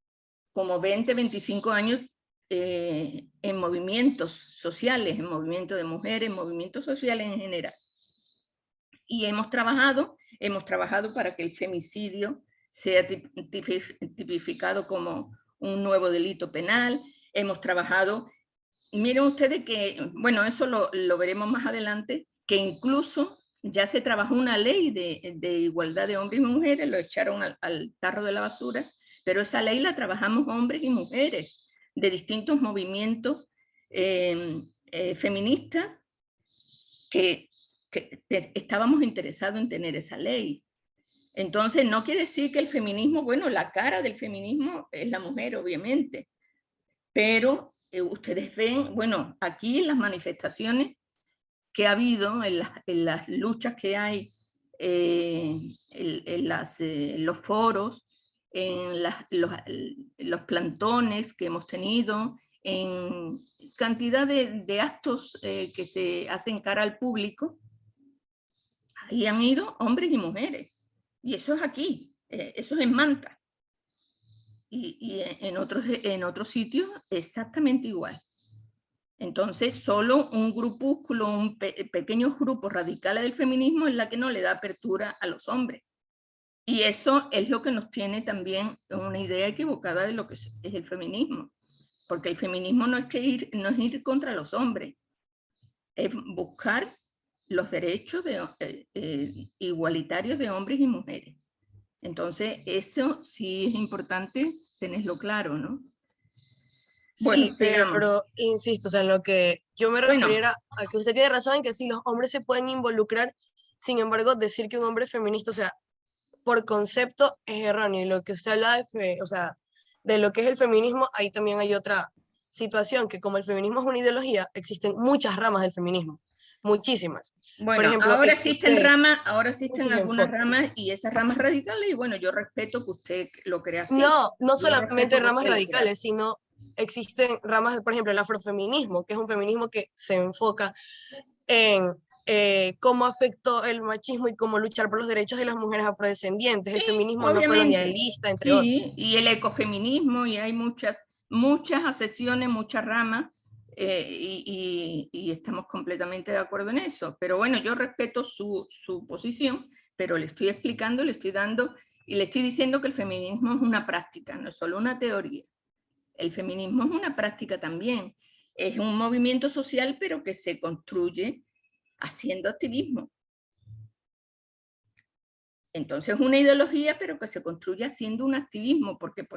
Speaker 1: como 20, 25 años en movimientos sociales, en movimientos de mujeres, en movimientos sociales en general. Y hemos trabajado para que el femicidio sea tipificado como un nuevo delito penal. Hemos trabajado, miren ustedes que, bueno, eso lo veremos más adelante, que incluso ya se trabajó una ley de igualdad de hombres y mujeres, lo echaron al tarro de la basura, pero esa ley la trabajamos hombres y mujeres de distintos movimientos feministas que estábamos interesados en tener esa ley. Entonces no quiere decir que el feminismo, bueno, la cara del feminismo es la mujer, obviamente, pero ustedes ven, bueno, aquí en las manifestaciones que ha habido, en las luchas que hay, en los foros, en los plantones que hemos tenido, en cantidad de actos que se hacen cara al público, ahí han ido hombres y mujeres. Y eso es aquí, eso es en Manta. Y en otros sitios exactamente igual. Entonces, solo un grupúsculo, un pequeño grupo radical del feminismo es la que no le da apertura a los hombres. Y eso es lo que nos tiene también una idea equivocada de lo que es el feminismo. Porque el feminismo no es ir contra los hombres, es buscar los derechos igualitarios de hombres y mujeres. Entonces, eso sí es importante tenerlo claro, ¿no? Bueno,
Speaker 5: Sí, pero insisto, o sea, lo que yo me
Speaker 1: Bueno.
Speaker 5: refiriera a que usted tiene razón en que sí, los hombres se pueden involucrar, sin embargo, decir que un hombre es feminista, o sea, por concepto es erróneo. Y lo que usted habla o sea, de lo que es el feminismo, ahí también hay otra situación, que como el feminismo es una ideología, existen muchas ramas del feminismo, muchísimas.
Speaker 1: Bueno,
Speaker 5: Por ejemplo,
Speaker 1: ahora existen
Speaker 5: muchos
Speaker 1: algunas
Speaker 5: enfoques.
Speaker 1: ramas y esas ramas radicales, y bueno, yo respeto que usted lo crea así.
Speaker 5: No
Speaker 1: Yo
Speaker 5: solamente
Speaker 1: respeto que
Speaker 5: ramas
Speaker 1: usted lo crea
Speaker 5: radicales, sino existen ramas, por ejemplo, el afrofeminismo, que es un feminismo que se enfoca en cómo afectó el machismo y cómo luchar por los derechos de las mujeres afrodescendientes, el
Speaker 1: Sí,
Speaker 5: feminismo no
Speaker 1: obviamente.
Speaker 5: colonialista, entre
Speaker 1: Sí,
Speaker 5: otros.
Speaker 1: y el ecofeminismo, y hay muchas asesiones, muchas ramas, y estamos completamente de acuerdo en eso. Pero bueno, yo respeto su posición, pero le estoy explicando, le estoy dando, y le estoy diciendo que el feminismo es una práctica, no es solo una teoría. El feminismo es una práctica también. Es un movimiento social, pero que se construye haciendo activismo. Entonces es una ideología, pero que se construye haciendo un activismo, porque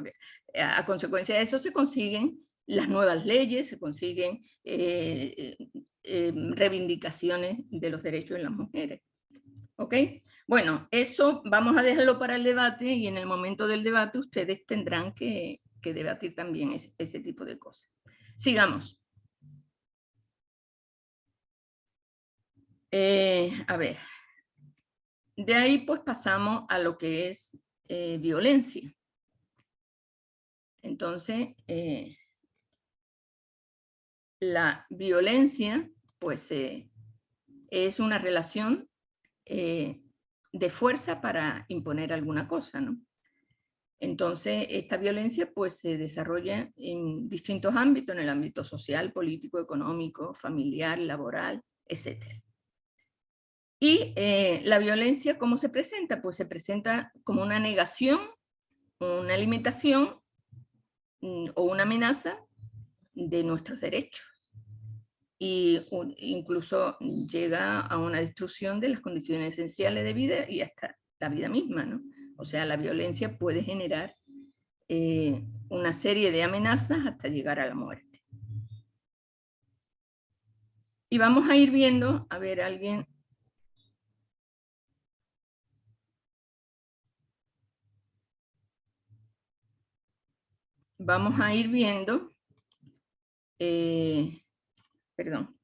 Speaker 1: a consecuencia de eso se consiguen las nuevas leyes, se consiguen reivindicaciones de los derechos de las mujeres. ¿Ok? Bueno, eso vamos a dejarlo para el debate, y en el momento del debate ustedes tendrán que debatir también ese tipo de cosas. Sigamos. A ver. De ahí pues pasamos a lo que es violencia. Entonces, la violencia pues es una relación de fuerza para imponer alguna cosa, ¿no? Entonces, esta violencia pues se desarrolla en distintos ámbitos, en el ámbito social, político, económico, familiar, laboral, etc. Y la violencia, ¿cómo se presenta? Pues se presenta como una negación, una limitación o una amenaza de nuestros derechos. Y incluso llega a una destrucción de las condiciones esenciales de vida y hasta la vida misma, ¿no? O sea, la violencia puede generar una serie de amenazas hasta llegar a la muerte. Y vamos a ir viendo, a ver, alguien... Vamos a ir viendo, perdón,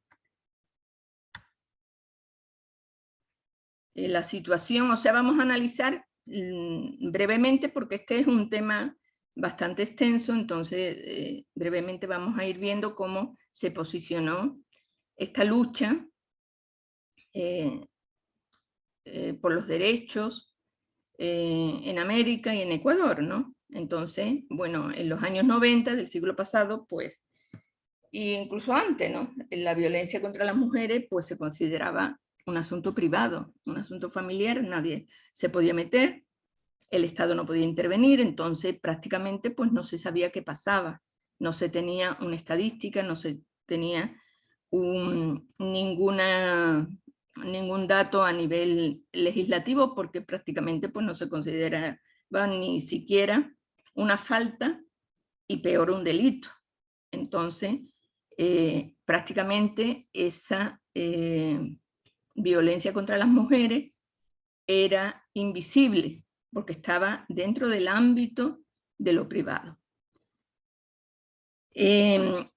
Speaker 1: la situación, o sea, vamos a analizar brevemente, porque este es un tema bastante extenso, entonces brevemente vamos a ir viendo cómo se posicionó esta lucha por los derechos en América y en Ecuador, ¿no? Entonces, bueno, en los años 90 del siglo pasado, pues, e incluso antes, ¿no? La violencia contra las mujeres, pues, se consideraba un asunto privado, un asunto familiar, nadie se podía meter, el Estado no podía intervenir, entonces prácticamente pues no se sabía qué pasaba, no se tenía una estadística, no se tenía ningún dato a nivel legislativo, porque prácticamente pues no se consideraba ni siquiera una falta y peor un delito. Entonces, prácticamente esa violencia contra las mujeres era invisible, porque estaba dentro del ámbito de lo privado. En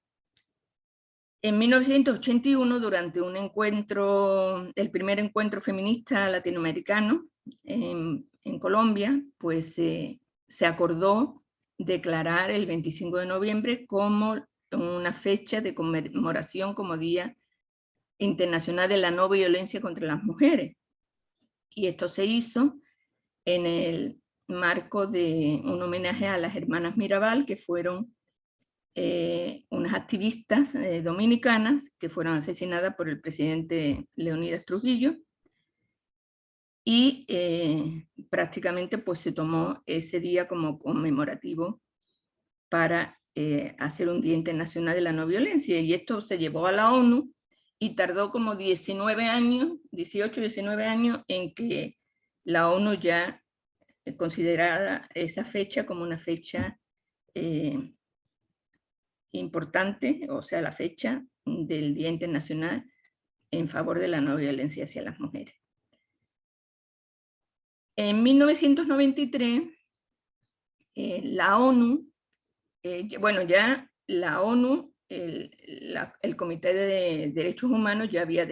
Speaker 1: 1981, durante un encuentro, el primer encuentro feminista latinoamericano en Colombia, pues se acordó declarar el 25 de noviembre como una fecha de conmemoración como Día Internacional de la No Violencia contra las Mujeres. Y esto se hizo en el marco de un homenaje a las hermanas Mirabal, que fueron unas activistas dominicanas que fueron asesinadas por el presidente Leonidas Trujillo, y prácticamente pues se tomó ese día como conmemorativo para hacer un Día Internacional de la No Violencia, y esto se llevó a la ONU y tardó como 19 años, 18, 19 años en que la ONU ya considerara esa fecha como una fecha importante, o sea, la fecha del Día Internacional en favor de la no violencia hacia las mujeres. En 1993, la ONU, bueno, ya la ONU, el Comité de Derechos Humanos ya había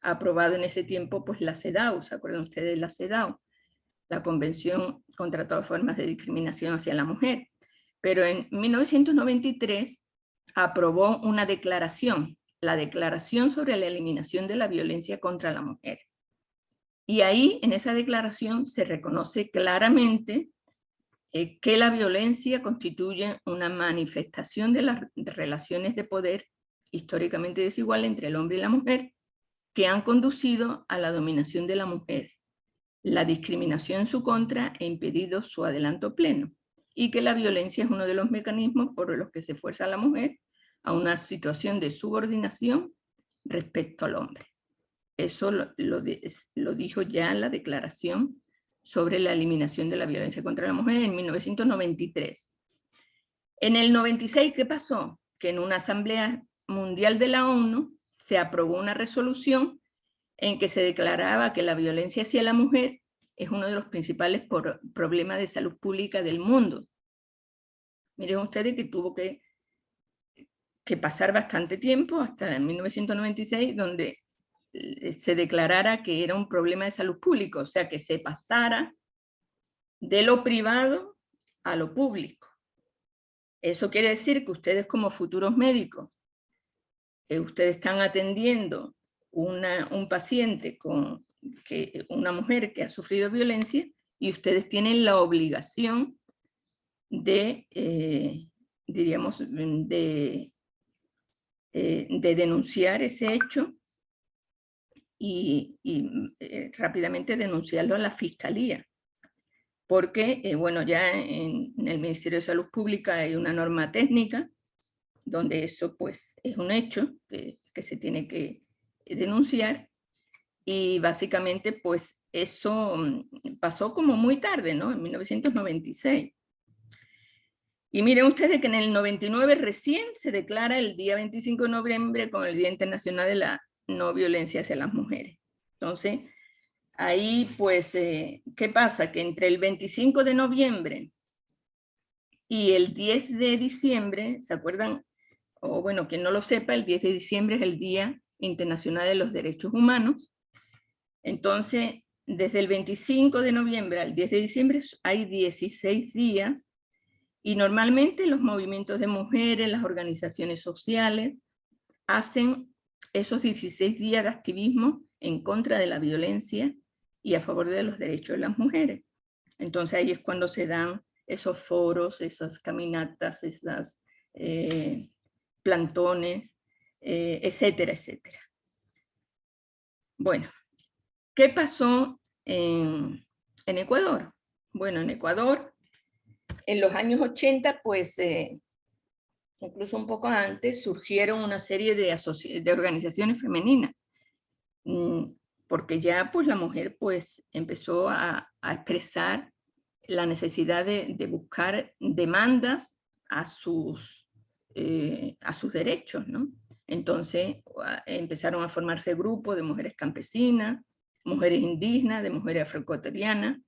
Speaker 1: aprobado en ese tiempo pues la CEDAW, ¿se acuerdan ustedes de la CEDAW? La Convención contra todas formas de discriminación hacia la mujer. Pero en 1993 aprobó una declaración, la Declaración sobre la Eliminación de la Violencia contra la Mujer. Y ahí, en esa declaración, se reconoce claramente que la violencia constituye una manifestación de las relaciones de poder históricamente desigual entre el hombre y la mujer, que han conducido a la dominación de la mujer, la discriminación en su contra e impedido su adelanto pleno, y que la violencia es uno de los mecanismos por los que se fuerza a la mujer a una situación de subordinación respecto al hombre. Eso lo dijo ya la Declaración sobre la Eliminación de la Violencia contra la Mujer en 1993. En el 96, ¿qué pasó? Que en una Asamblea Mundial de la ONU se aprobó una resolución en que se declaraba que la violencia hacia la mujer es uno de los principales problemas de salud pública del mundo. Miren ustedes que tuvo que pasar bastante tiempo, hasta 1996, donde se declarara que era un problema de salud pública, o sea, que se pasara de lo privado a lo público. Eso quiere decir que ustedes como futuros médicos, ustedes están atendiendo un paciente una mujer que ha sufrido violencia, y ustedes tienen la obligación de, diríamos, de denunciar ese hecho y rápidamente denunciarlo a la Fiscalía. Porque, bueno, ya en el Ministerio de Salud Pública hay una norma técnica donde eso pues es un hecho que se tiene que denunciar, y básicamente pues eso pasó como muy tarde, ¿no? En 1996. Y miren ustedes que en el 99 recién se declara el día 25 de noviembre como el Día Internacional de la No Violencia hacia las Mujeres. Entonces, ahí pues, ¿qué pasa? Que entre el 25 de noviembre y el 10 de diciembre, ¿se acuerdan? O bueno, quien no lo sepa, el 10 de diciembre es el Día Internacional de los Derechos Humanos, Entonces, desde el 25 de noviembre al 10 de diciembre hay 16 días y normalmente los movimientos de mujeres, las organizaciones sociales, hacen esos 16 días de activismo en contra de la violencia y a favor de los derechos de las mujeres. Entonces ahí es cuando se dan esos foros, esas caminatas, esas plantones, etcétera, etcétera. Bueno, ¿qué pasó en Ecuador? Bueno, en Ecuador, en los años 80, pues, incluso un poco antes, surgieron una serie de organizaciones femeninas, porque ya pues la mujer pues empezó a expresar la necesidad de buscar demandas a sus derechos, ¿no? Entonces empezaron a formarse grupos de mujeres campesinas, mujeres indígenas, de mujeres afroecuatorianas,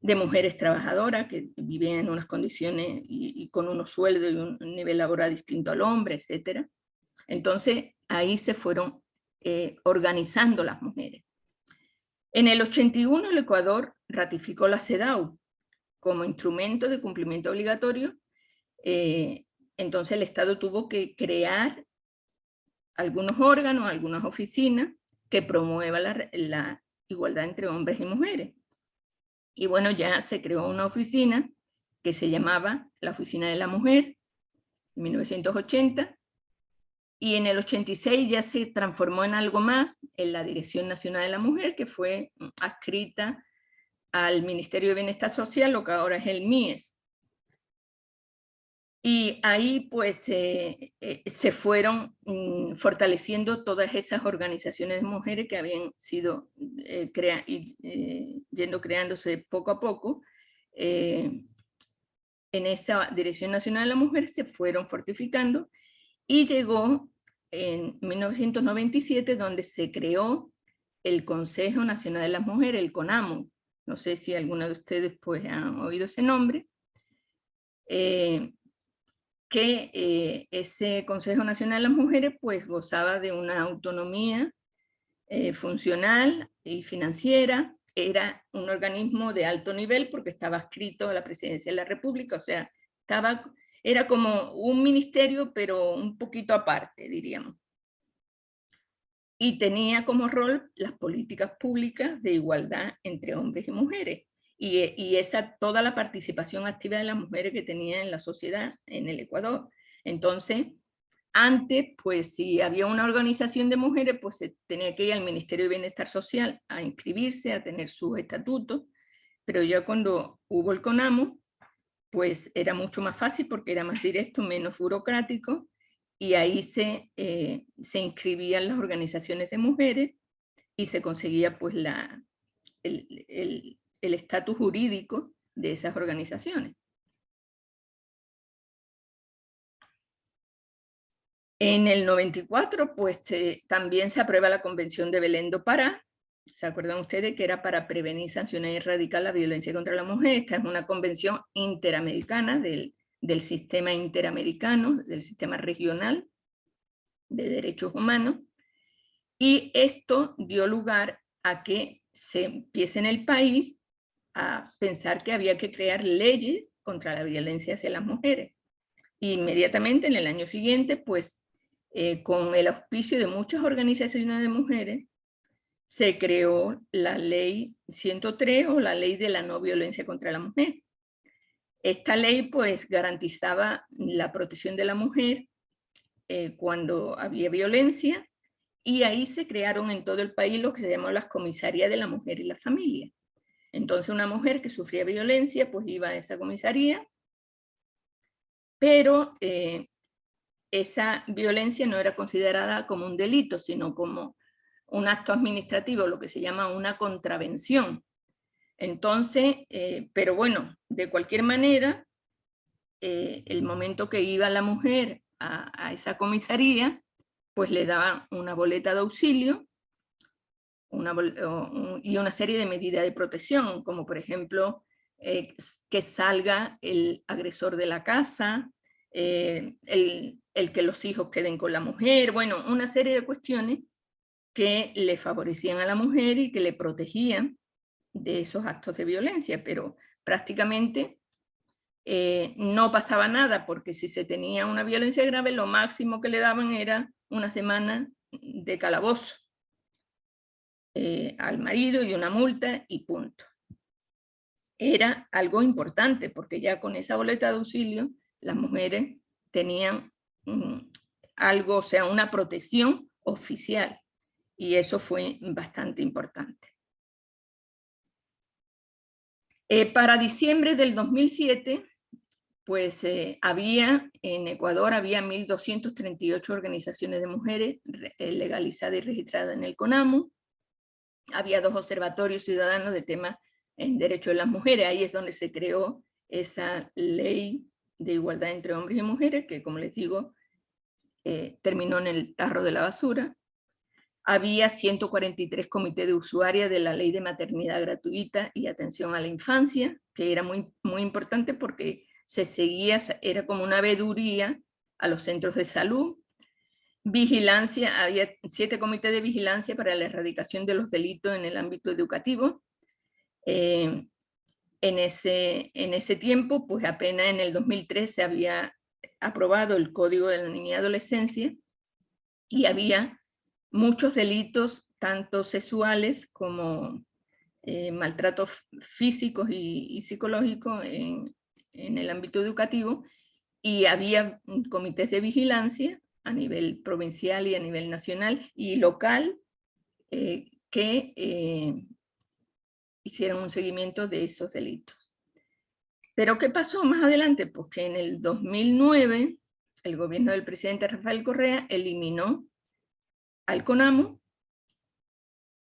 Speaker 1: de mujeres trabajadoras que vivían en unas condiciones y con unos sueldos y un nivel laboral distinto al hombre, etc. Entonces ahí se fueron organizando las mujeres. En el 81 el Ecuador ratificó la CEDAW como instrumento de cumplimiento obligatorio. Entonces el Estado tuvo que crear algunos órganos, algunas oficinas que promuevan la igualdad entre hombres y mujeres. Y bueno, ya se creó una oficina que se llamaba la Oficina de la Mujer, en 1980, y en el 86 ya se transformó en algo más, en la Dirección Nacional de la Mujer, que fue adscrita al Ministerio de Bienestar Social, lo que ahora es el MIES. Y ahí pues se fueron fortaleciendo todas esas organizaciones de mujeres que habían sido yendo creándose poco a poco. En esa Dirección Nacional de la Mujer se fueron fortificando y llegó en 1997 donde se creó el Consejo Nacional de las Mujeres, el CONAMU. No sé si alguno de ustedes pues han oído ese nombre. Ese Consejo Nacional de las Mujeres pues gozaba de una autonomía funcional y financiera, era un organismo de alto nivel porque estaba adscrito a la Presidencia de la República, o sea, era como un ministerio pero un poquito aparte, diríamos. Y tenía como rol las políticas públicas de igualdad entre hombres y mujeres. Y toda la participación activa de las mujeres que tenía en la sociedad en el Ecuador. Entonces, antes, pues si había una organización de mujeres, pues se tenía que ir al Ministerio de Bienestar Social a inscribirse, a tener sus estatutos, pero ya cuando hubo el CONAMU, pues era mucho más fácil porque era más directo, menos burocrático, y ahí se inscribían las organizaciones de mujeres y se conseguía pues el estatus jurídico de esas organizaciones. En el 94, pues también se aprueba la Convención de Belén do Pará. ¿Se acuerdan ustedes que era para prevenir, sancionar y erradicar la violencia contra la mujer? Esta es una convención interamericana del sistema interamericano, del sistema regional de derechos humanos. Y esto dio lugar a que se empiece en el país a pensar que había que crear leyes contra la violencia hacia las mujeres. Y inmediatamente en el año siguiente, pues con el auspicio de muchas organizaciones de mujeres, se creó la ley 103 o la ley de la no violencia contra la mujer. Esta ley pues garantizaba la protección de la mujer cuando había violencia, y ahí se crearon en todo el país lo que se llamó las comisarías de la mujer y la familia. Entonces una mujer que sufría violencia pues iba a esa comisaría, pero esa violencia no era considerada como un delito, sino como un acto administrativo, lo que se llama una contravención. Entonces, pero bueno, de cualquier manera, el momento que iba la mujer a esa comisaría, pues le daban una boleta de auxilio y una serie de medidas de protección, como por ejemplo, que salga el agresor de la casa, el que los hijos queden con la mujer, bueno, una serie de cuestiones que le favorecían a la mujer y que le protegían de esos actos de violencia, pero prácticamente no pasaba nada, porque si se tenía una violencia grave, lo máximo que le daban era una semana de calabozo al marido y una multa y punto. Era algo importante, porque ya con esa boleta de auxilio las mujeres tenían algo, o sea, una protección oficial, y eso fue bastante importante. Para diciembre del 2007, pues en Ecuador había 1.238 organizaciones de mujeres legalizadas y registradas en el CONAMU. Había 2 observatorios ciudadanos de temas en derechos de las mujeres. Ahí es donde se creó esa ley de igualdad entre hombres y mujeres, que, como les digo, terminó en el tarro de la basura. Había 143 comités de usuarias de la ley de maternidad gratuita y atención a la infancia, que era muy, muy importante porque se seguía, era como una veeduría a los centros de salud. Vigilancia, había 7 comités de vigilancia para la erradicación de los delitos en el ámbito educativo. En ese tiempo, pues apenas en el 2003 se había aprobado el Código de la Niñez y Adolescencia, y había muchos delitos, tanto sexuales como maltratos físicos y psicológicos en el ámbito educativo, y había comités de vigilancia a nivel provincial y a nivel nacional y local que hicieron un seguimiento de esos delitos. Pero ¿qué pasó más adelante? Pues que en el 2009 el gobierno del presidente Rafael Correa eliminó al CONAMU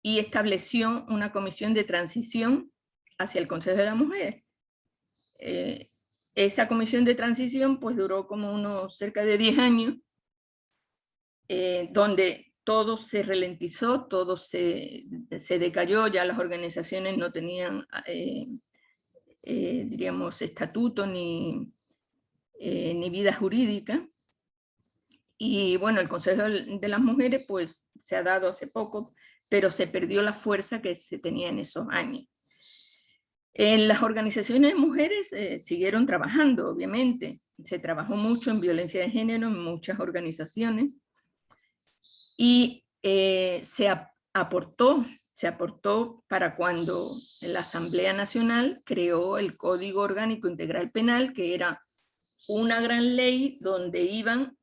Speaker 1: y estableció una comisión de transición hacia el Consejo de la Mujer. Esa comisión de transición pues duró como cerca de 10 años, donde todo se ralentizó, todo se decayó, ya las organizaciones no tenían, diríamos, estatuto ni vida jurídica. Y bueno, el Consejo de las Mujeres pues se ha dado hace poco, pero se perdió la fuerza que se tenía en esos años. Las organizaciones de mujeres siguieron trabajando, obviamente. Se trabajó mucho en violencia de género en muchas organizaciones, y se aportó para cuando la Asamblea Nacional creó el Código Orgánico Integral Penal, que era una gran ley donde iban,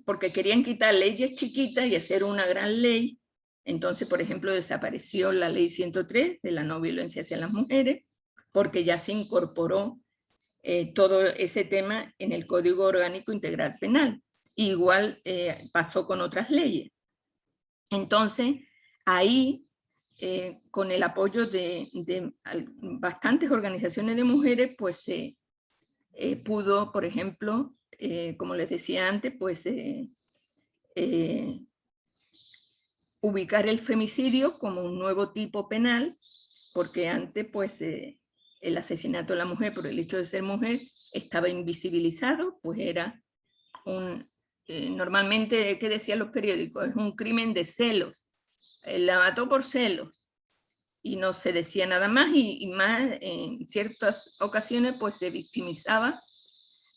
Speaker 1: porque querían quitar leyes chiquitas y hacer una gran ley. Entonces, por ejemplo, desapareció la ley 103 de la no violencia hacia las mujeres, porque ya se incorporó todo ese tema en el Código Orgánico Integral Penal. Igual pasó con otras leyes. Entonces, ahí, con el apoyo de bastantes organizaciones de mujeres, pues se pudo, por ejemplo, como les decía antes, pues ubicar el femicidio como un nuevo tipo penal, porque antes pues el asesinato de la mujer por el hecho de ser mujer estaba invisibilizado, pues era normalmente, ¿qué decían los periódicos? Es un crimen de celos, la mató por celos, y no se decía nada más, y más en ciertas ocasiones pues se victimizaba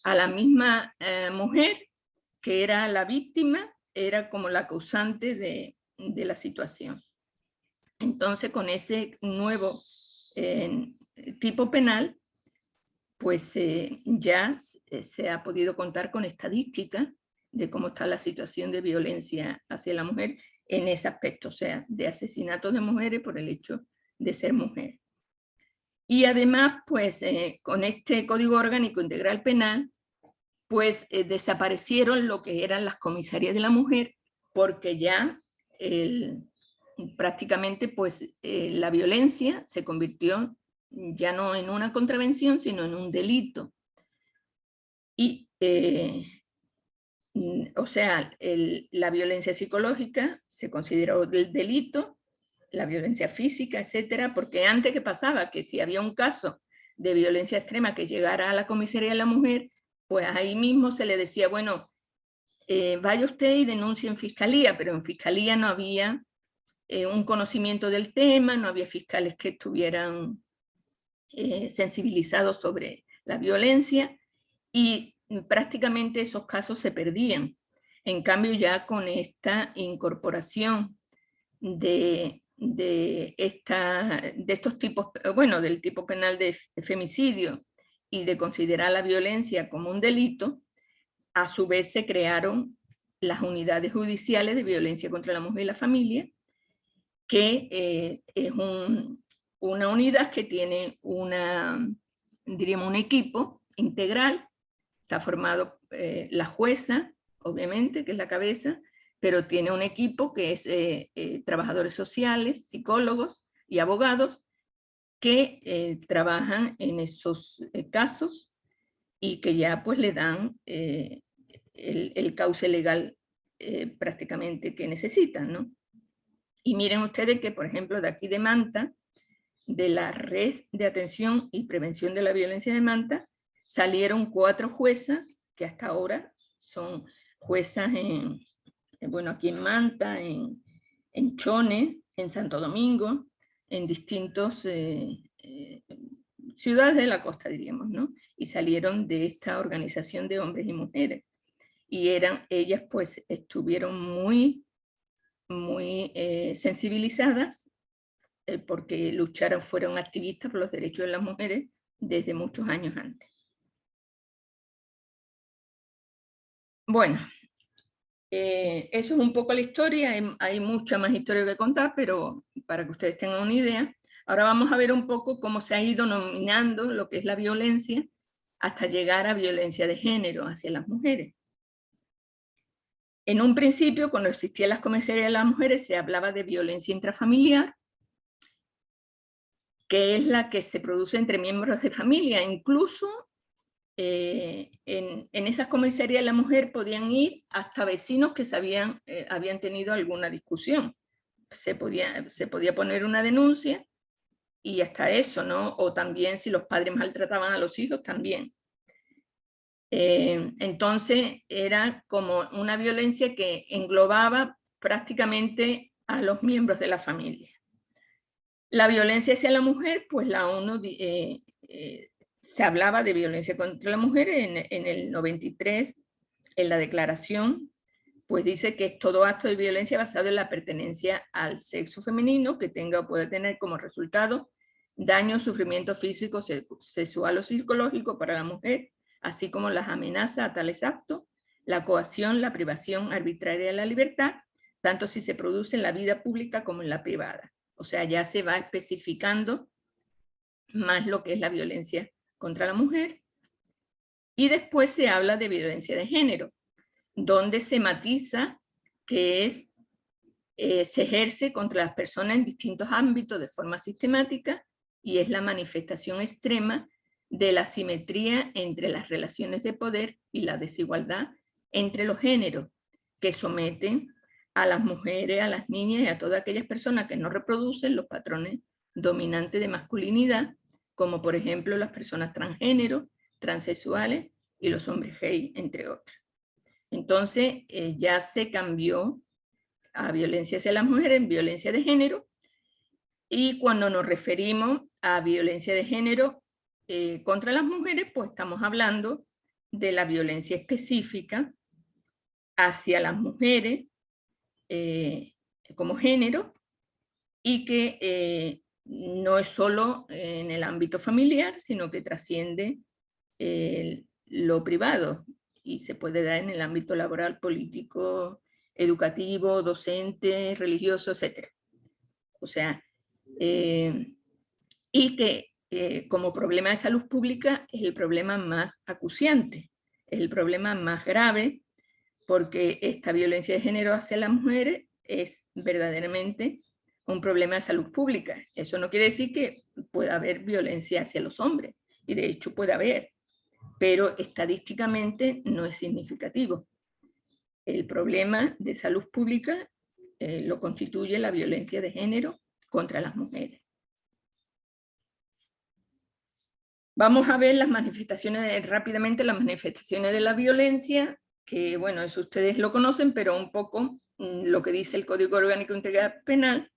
Speaker 1: a la misma mujer, que era la víctima, era como la causante de la situación. Entonces, con ese nuevo tipo penal, pues ya se ha podido contar con estadísticas de cómo está la situación de violencia hacia la mujer en ese aspecto, o sea, de asesinatos de mujeres por el hecho de ser mujer. Y además, pues con este Código Orgánico Integral Penal, pues desaparecieron lo que eran las comisarías de la mujer, porque ya prácticamente pues la violencia se convirtió ya no en una contravención, sino en un delito. Y, o sea, la violencia psicológica se consideró del delito, la violencia física, etcétera, porque antes, ¿qué pasaba? Que si había un caso de violencia extrema que llegara a la comisaría de la mujer, pues ahí mismo se le decía, bueno, vaya usted y denuncie en fiscalía, pero en fiscalía no había un conocimiento del tema, no había fiscales que estuvieran sensibilizados sobre la violencia, y prácticamente esos casos se perdían. En cambio, ya con esta incorporación de estos tipos, bueno, del tipo penal de femicidio y de considerar la violencia como un delito, a su vez se crearon las unidades judiciales de violencia contra la mujer y la familia, que es una unidad que tiene diríamos, un equipo integral. Está formado la jueza, obviamente, que es la cabeza, pero tiene un equipo que es trabajadores sociales, psicólogos y abogados que trabajan en esos casos y que ya pues le dan el cauce legal prácticamente que necesitan, ¿no? Y miren ustedes que, por ejemplo, de aquí de Manta, de la Red de Atención y Prevención de la Violencia de Manta, salieron 4 juezas que hasta ahora son juezas bueno, aquí en Manta, en Chone, en Santo Domingo, en distintas ciudades de la costa, diríamos, ¿no? Y salieron de esta organización de hombres y mujeres. Y ellas pues estuvieron muy sensibilizadas porque fueron activistas por los derechos de las mujeres desde muchos años antes. Bueno, eso es un poco la historia, hay mucha más historia que contar, pero para que ustedes tengan una idea. Ahora vamos a ver un poco cómo se ha ido nominando lo que es la violencia hasta llegar a violencia de género hacia las mujeres. En un principio, cuando existían las comisarías de las mujeres, se hablaba de violencia intrafamiliar, que es la que se produce entre miembros de familia. Incluso en esas comisarías de la mujer podían ir hasta vecinos que habían tenido alguna discusión. Se podía poner una denuncia y hasta eso, ¿no? O también si los padres maltrataban a los hijos, también. Entonces era como una violencia que englobaba prácticamente a los miembros de la familia. La violencia hacia la mujer, pues la ONU se hablaba de violencia contra la mujer en el 93, en la declaración, pues dice que es todo acto de violencia basado en la pertenencia al sexo femenino que tenga o pueda tener como resultado daño, sufrimiento físico, sexual o psicológico para la mujer, así como las amenazas a tales actos, la coacción, la privación arbitraria de la libertad, tanto si se produce en la vida pública como en la privada. O sea, ya se va especificando más lo que es la violencia contra la mujer. Y después se habla de violencia de género, donde se matiza que se ejerce contra las personas en distintos ámbitos de forma sistemática y es la manifestación extrema de la asimetría entre las relaciones de poder y la desigualdad entre los géneros, que someten a las mujeres, a las niñas y a todas aquellas personas que no reproducen los patrones dominantes de masculinidad, como por ejemplo las personas transgénero, transexuales y los hombres gay, entre otros. Entonces ya se cambió a violencia hacia las mujeres en violencia de género, y cuando nos referimos a violencia de género contra las mujeres, pues estamos hablando de la violencia específica hacia las mujeres como género, y que no es solo en el ámbito familiar, sino que trasciende lo privado y se puede dar en el ámbito laboral, político, educativo, docente, religioso, etc. O sea, y que como problema de salud pública es el problema más acuciante, es el problema más grave, porque esta violencia de género hacia las mujeres es verdaderamente un problema de salud pública. Eso no quiere decir que pueda haber violencia hacia los hombres, y de hecho puede haber, pero estadísticamente no es significativo. El problema de salud pública lo constituye la violencia de género contra las mujeres. Vamos a ver las manifestaciones, rápidamente las manifestaciones de la violencia que bueno, eso ustedes lo conocen, pero un poco lo que dice el Código Orgánico Integral Penal.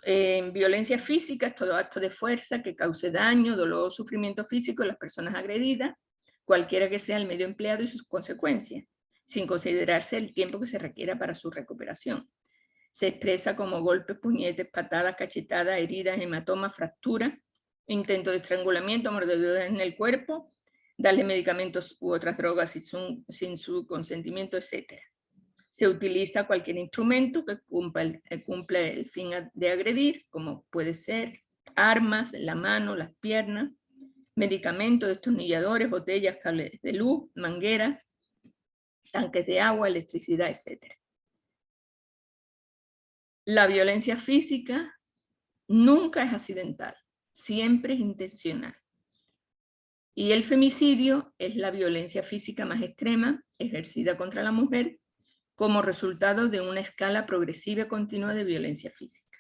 Speaker 1: En violencia física es todo acto de fuerza que cause daño, dolor o sufrimiento físico a las personas agredidas, cualquiera que sea el medio empleado y sus consecuencias, sin considerarse el tiempo que se requiera para su recuperación. Se expresa como golpes, puñetes, patadas, cachetadas, heridas, hematomas, fracturas, intento de estrangulamiento, mordeduras en el cuerpo, darle medicamentos u otras drogas sin su consentimiento, etc. Se utiliza cualquier instrumento que cumpla el fin de agredir, como puede ser armas, la mano, las piernas, medicamentos, destornilladores, botellas, cables de luz, mangueras, tanques de agua, electricidad, etc. La violencia física nunca es accidental, siempre es intencional. Y el femicidio es la violencia física más extrema ejercida contra la mujer como resultado de una escala progresiva y continua de violencia física.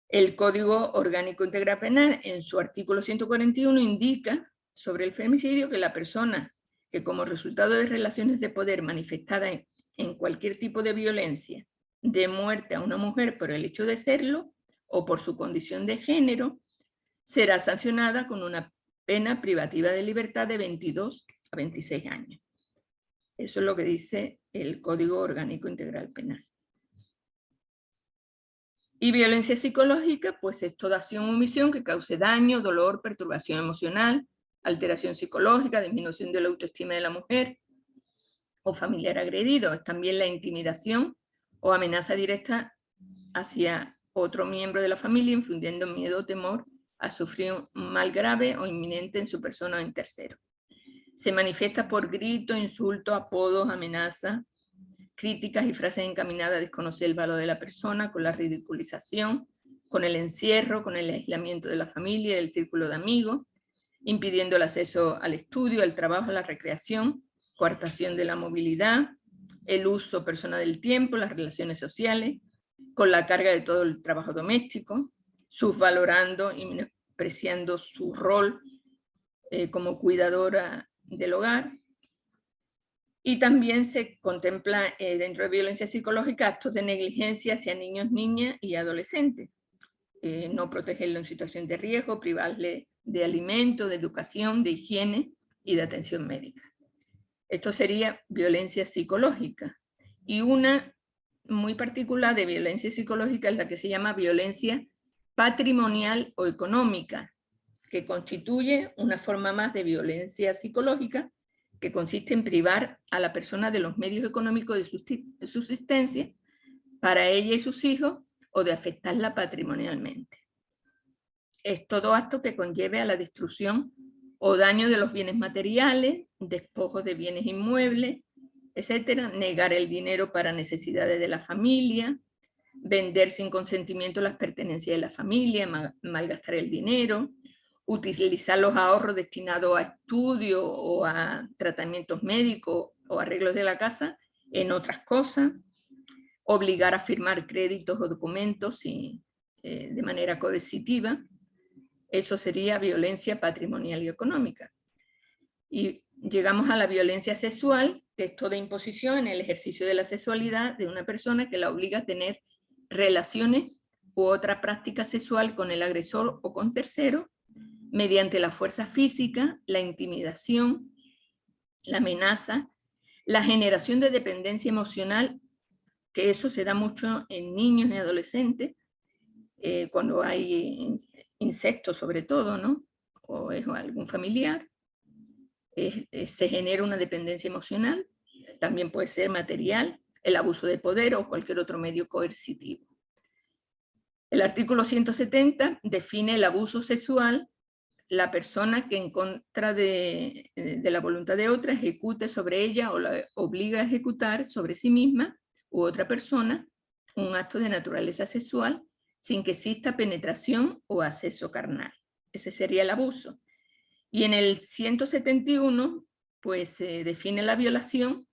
Speaker 1: El Código Orgánico Integral Penal, en su artículo 141, indica sobre el femicidio que la persona que como resultado de relaciones de poder manifestadas en cualquier tipo de violencia dé muerte a una mujer por el hecho de serlo o por su condición de género, será sancionada con una pena privativa de libertad de 22 a 26 años. Eso es lo que dice el Código Orgánico Integral Penal. Y violencia psicológica, pues es toda acción o omisión que cause daño, dolor, perturbación emocional, alteración psicológica, disminución de la autoestima de la mujer o familiar agredido. Es también la intimidación o amenaza directa hacia otro miembro de la familia, infundiendo miedo o temor a sufrir un mal grave o inminente en su persona o en tercero. Se manifiesta por gritos, insultos, apodos, amenazas, críticas y frases encaminadas a desconocer el valor de la persona, con la ridiculización, con el encierro, con el aislamiento de la familia, del círculo de amigos, impidiendo el acceso al estudio, al trabajo, a la recreación, coartación de la movilidad, el uso personal del tiempo, las relaciones sociales, con la carga de todo el trabajo doméstico, subvalorando y menospreciando su rol como cuidadora del hogar. Y también se contempla dentro de violencia psicológica actos de negligencia hacia niños, niñas y adolescentes. No protegerlo en situación de riesgo, privarle de alimento, de educación, de higiene y de atención médica. Esto sería violencia psicológica. Y una muy particular de violencia psicológica es la que se llama violencia patrimonial o económica, que constituye una forma más de violencia psicológica que consiste en privar a la persona de los medios económicos de subsistencia para ella y sus hijos o de afectarla patrimonialmente. Es todo acto que conlleve a la destrucción o daño de los bienes materiales, despojos de bienes inmuebles, etcétera, negar el dinero para necesidades de la familia, vender sin consentimiento las pertenencias de la familia, malgastar el dinero, utilizar los ahorros destinados a estudio o a tratamientos médicos o arreglos de la casa en otras cosas, obligar a firmar créditos o documentos de manera coercitiva. Eso sería violencia patrimonial y económica. Y llegamos a la violencia sexual, que es toda imposición en el ejercicio de la sexualidad de una persona que la obliga a tener relaciones u otra práctica sexual con el agresor o con tercero, mediante la fuerza física, la intimidación, la amenaza, la generación de dependencia emocional, que eso se da mucho en niños y adolescentes, cuando hay incesto sobre todo, ¿no? O es algún familiar, se genera una dependencia emocional, también puede ser material, el abuso de poder o cualquier otro medio coercitivo. El artículo 170 define el abuso sexual, la persona que en contra de la voluntad de otra ejecute sobre ella o la obliga a ejecutar sobre sí misma u otra persona un acto de naturaleza sexual sin que exista penetración o acceso carnal. Ese sería el abuso. Y en el 171, pues se define la violación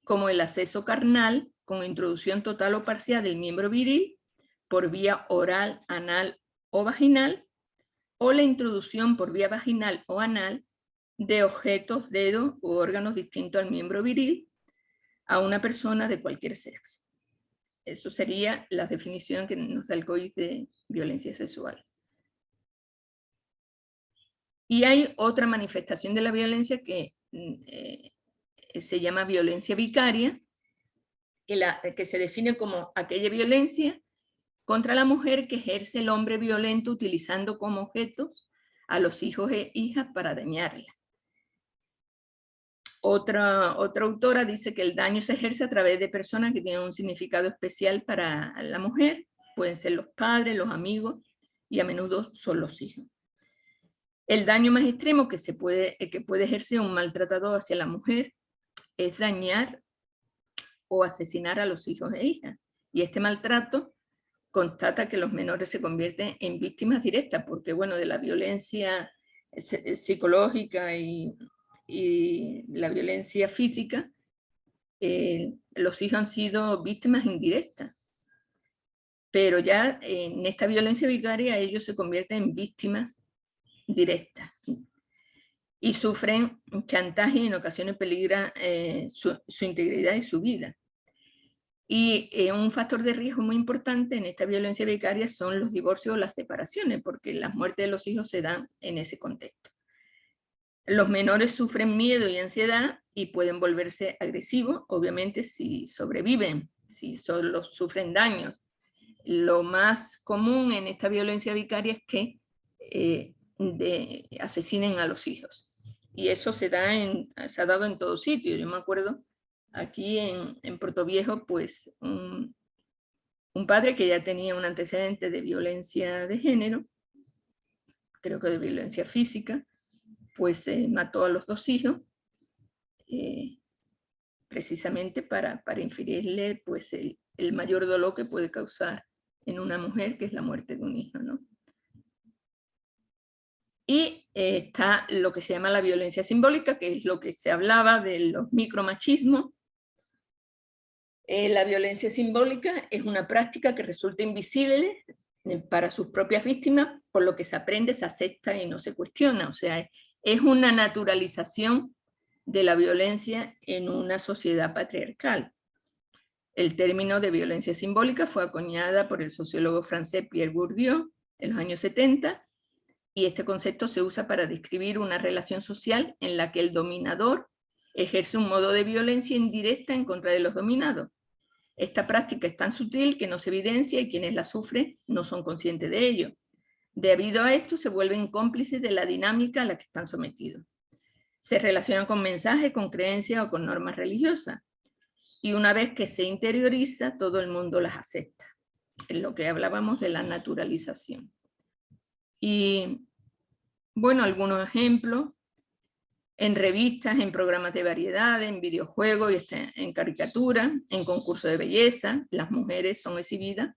Speaker 1: como el acceso carnal con introducción total o parcial del miembro viril por vía oral, anal o vaginal, o la introducción por vía vaginal o anal de objetos, dedos u órganos distintos al miembro viril a una persona de cualquier sexo. Eso sería la definición que nos da el Códice de Violencia Sexual. Y hay otra manifestación de la violencia que se llama violencia vicaria, que se define como aquella violencia contra la mujer que ejerce el hombre violento utilizando como objetos a los hijos e hijas para dañarla. Otra autora dice que el daño se ejerce a través de personas que tienen un significado especial para la mujer, pueden ser los padres, los amigos y a menudo son los hijos. El daño más extremo que puede ejercer un maltratador hacia la mujer es dañar o asesinar a los hijos e hijas. Y este maltrato constata que los menores se convierten en víctimas directas, porque bueno, de la violencia psicológica y la violencia física, los hijos han sido víctimas indirectas. Pero ya en esta violencia vicaria ellos se convierten en víctimas directas y sufren chantaje y en ocasiones peligra su integridad y su vida. Y un factor de riesgo muy importante en esta violencia vicaria son los divorcios o las separaciones, porque las muertes de los hijos se dan en ese contexto. Los menores sufren miedo y ansiedad y pueden volverse agresivos, obviamente si sobreviven, si solo sufren daños. Lo más común en esta violencia vicaria es que asesinen a los hijos. Y eso se ha dado en todo sitio. Yo me acuerdo aquí en Puerto Viejo, pues un padre que ya tenía un antecedente de violencia de género, creo que de violencia física, pues mató a los 2 hijos, precisamente para inferirle pues, el mayor dolor que puede causar en una mujer, que es la muerte de un hijo, ¿no? Y está lo que se llama la violencia simbólica, que es lo que se hablaba de los micromachismos. La violencia simbólica es una práctica que resulta invisible para sus propias víctimas, por lo que se aprende, se acepta y no se cuestiona. O sea, es una naturalización de la violencia en una sociedad patriarcal. El término de violencia simbólica fue acuñada por el sociólogo francés Pierre Bourdieu en los años 70, y este concepto se usa para describir una relación social en la que el dominador ejerce un modo de violencia indirecta en contra de los dominados. Esta práctica es tan sutil que no se evidencia y quienes la sufren no son conscientes de ello. Debido a esto se vuelven cómplices de la dinámica a la que están sometidos. Se relacionan con mensajes, con creencias o con normas religiosas. Y una vez que se interioriza, todo el mundo las acepta. Es lo que hablábamos de la naturalización. Y bueno, algunos ejemplos, en revistas, en programas de variedades, en videojuegos, y en caricaturas, en concursos de belleza, las mujeres son exhibidas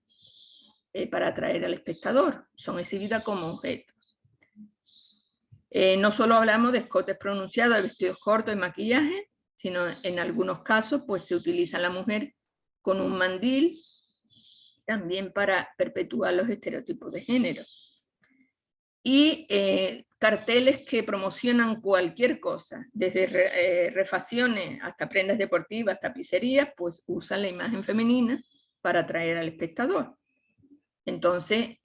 Speaker 1: para atraer al espectador, son exhibidas como objetos. No solo hablamos de escotes pronunciados, de vestidos cortos y maquillaje, sino en algunos casos pues, se utiliza a la mujer con un mandil, también para perpetuar los estereotipos de género. Y carteles que promocionan cualquier cosa, desde refacciones hasta prendas deportivas, tapicerías, pues usan la imagen femenina para atraer al espectador. Entonces,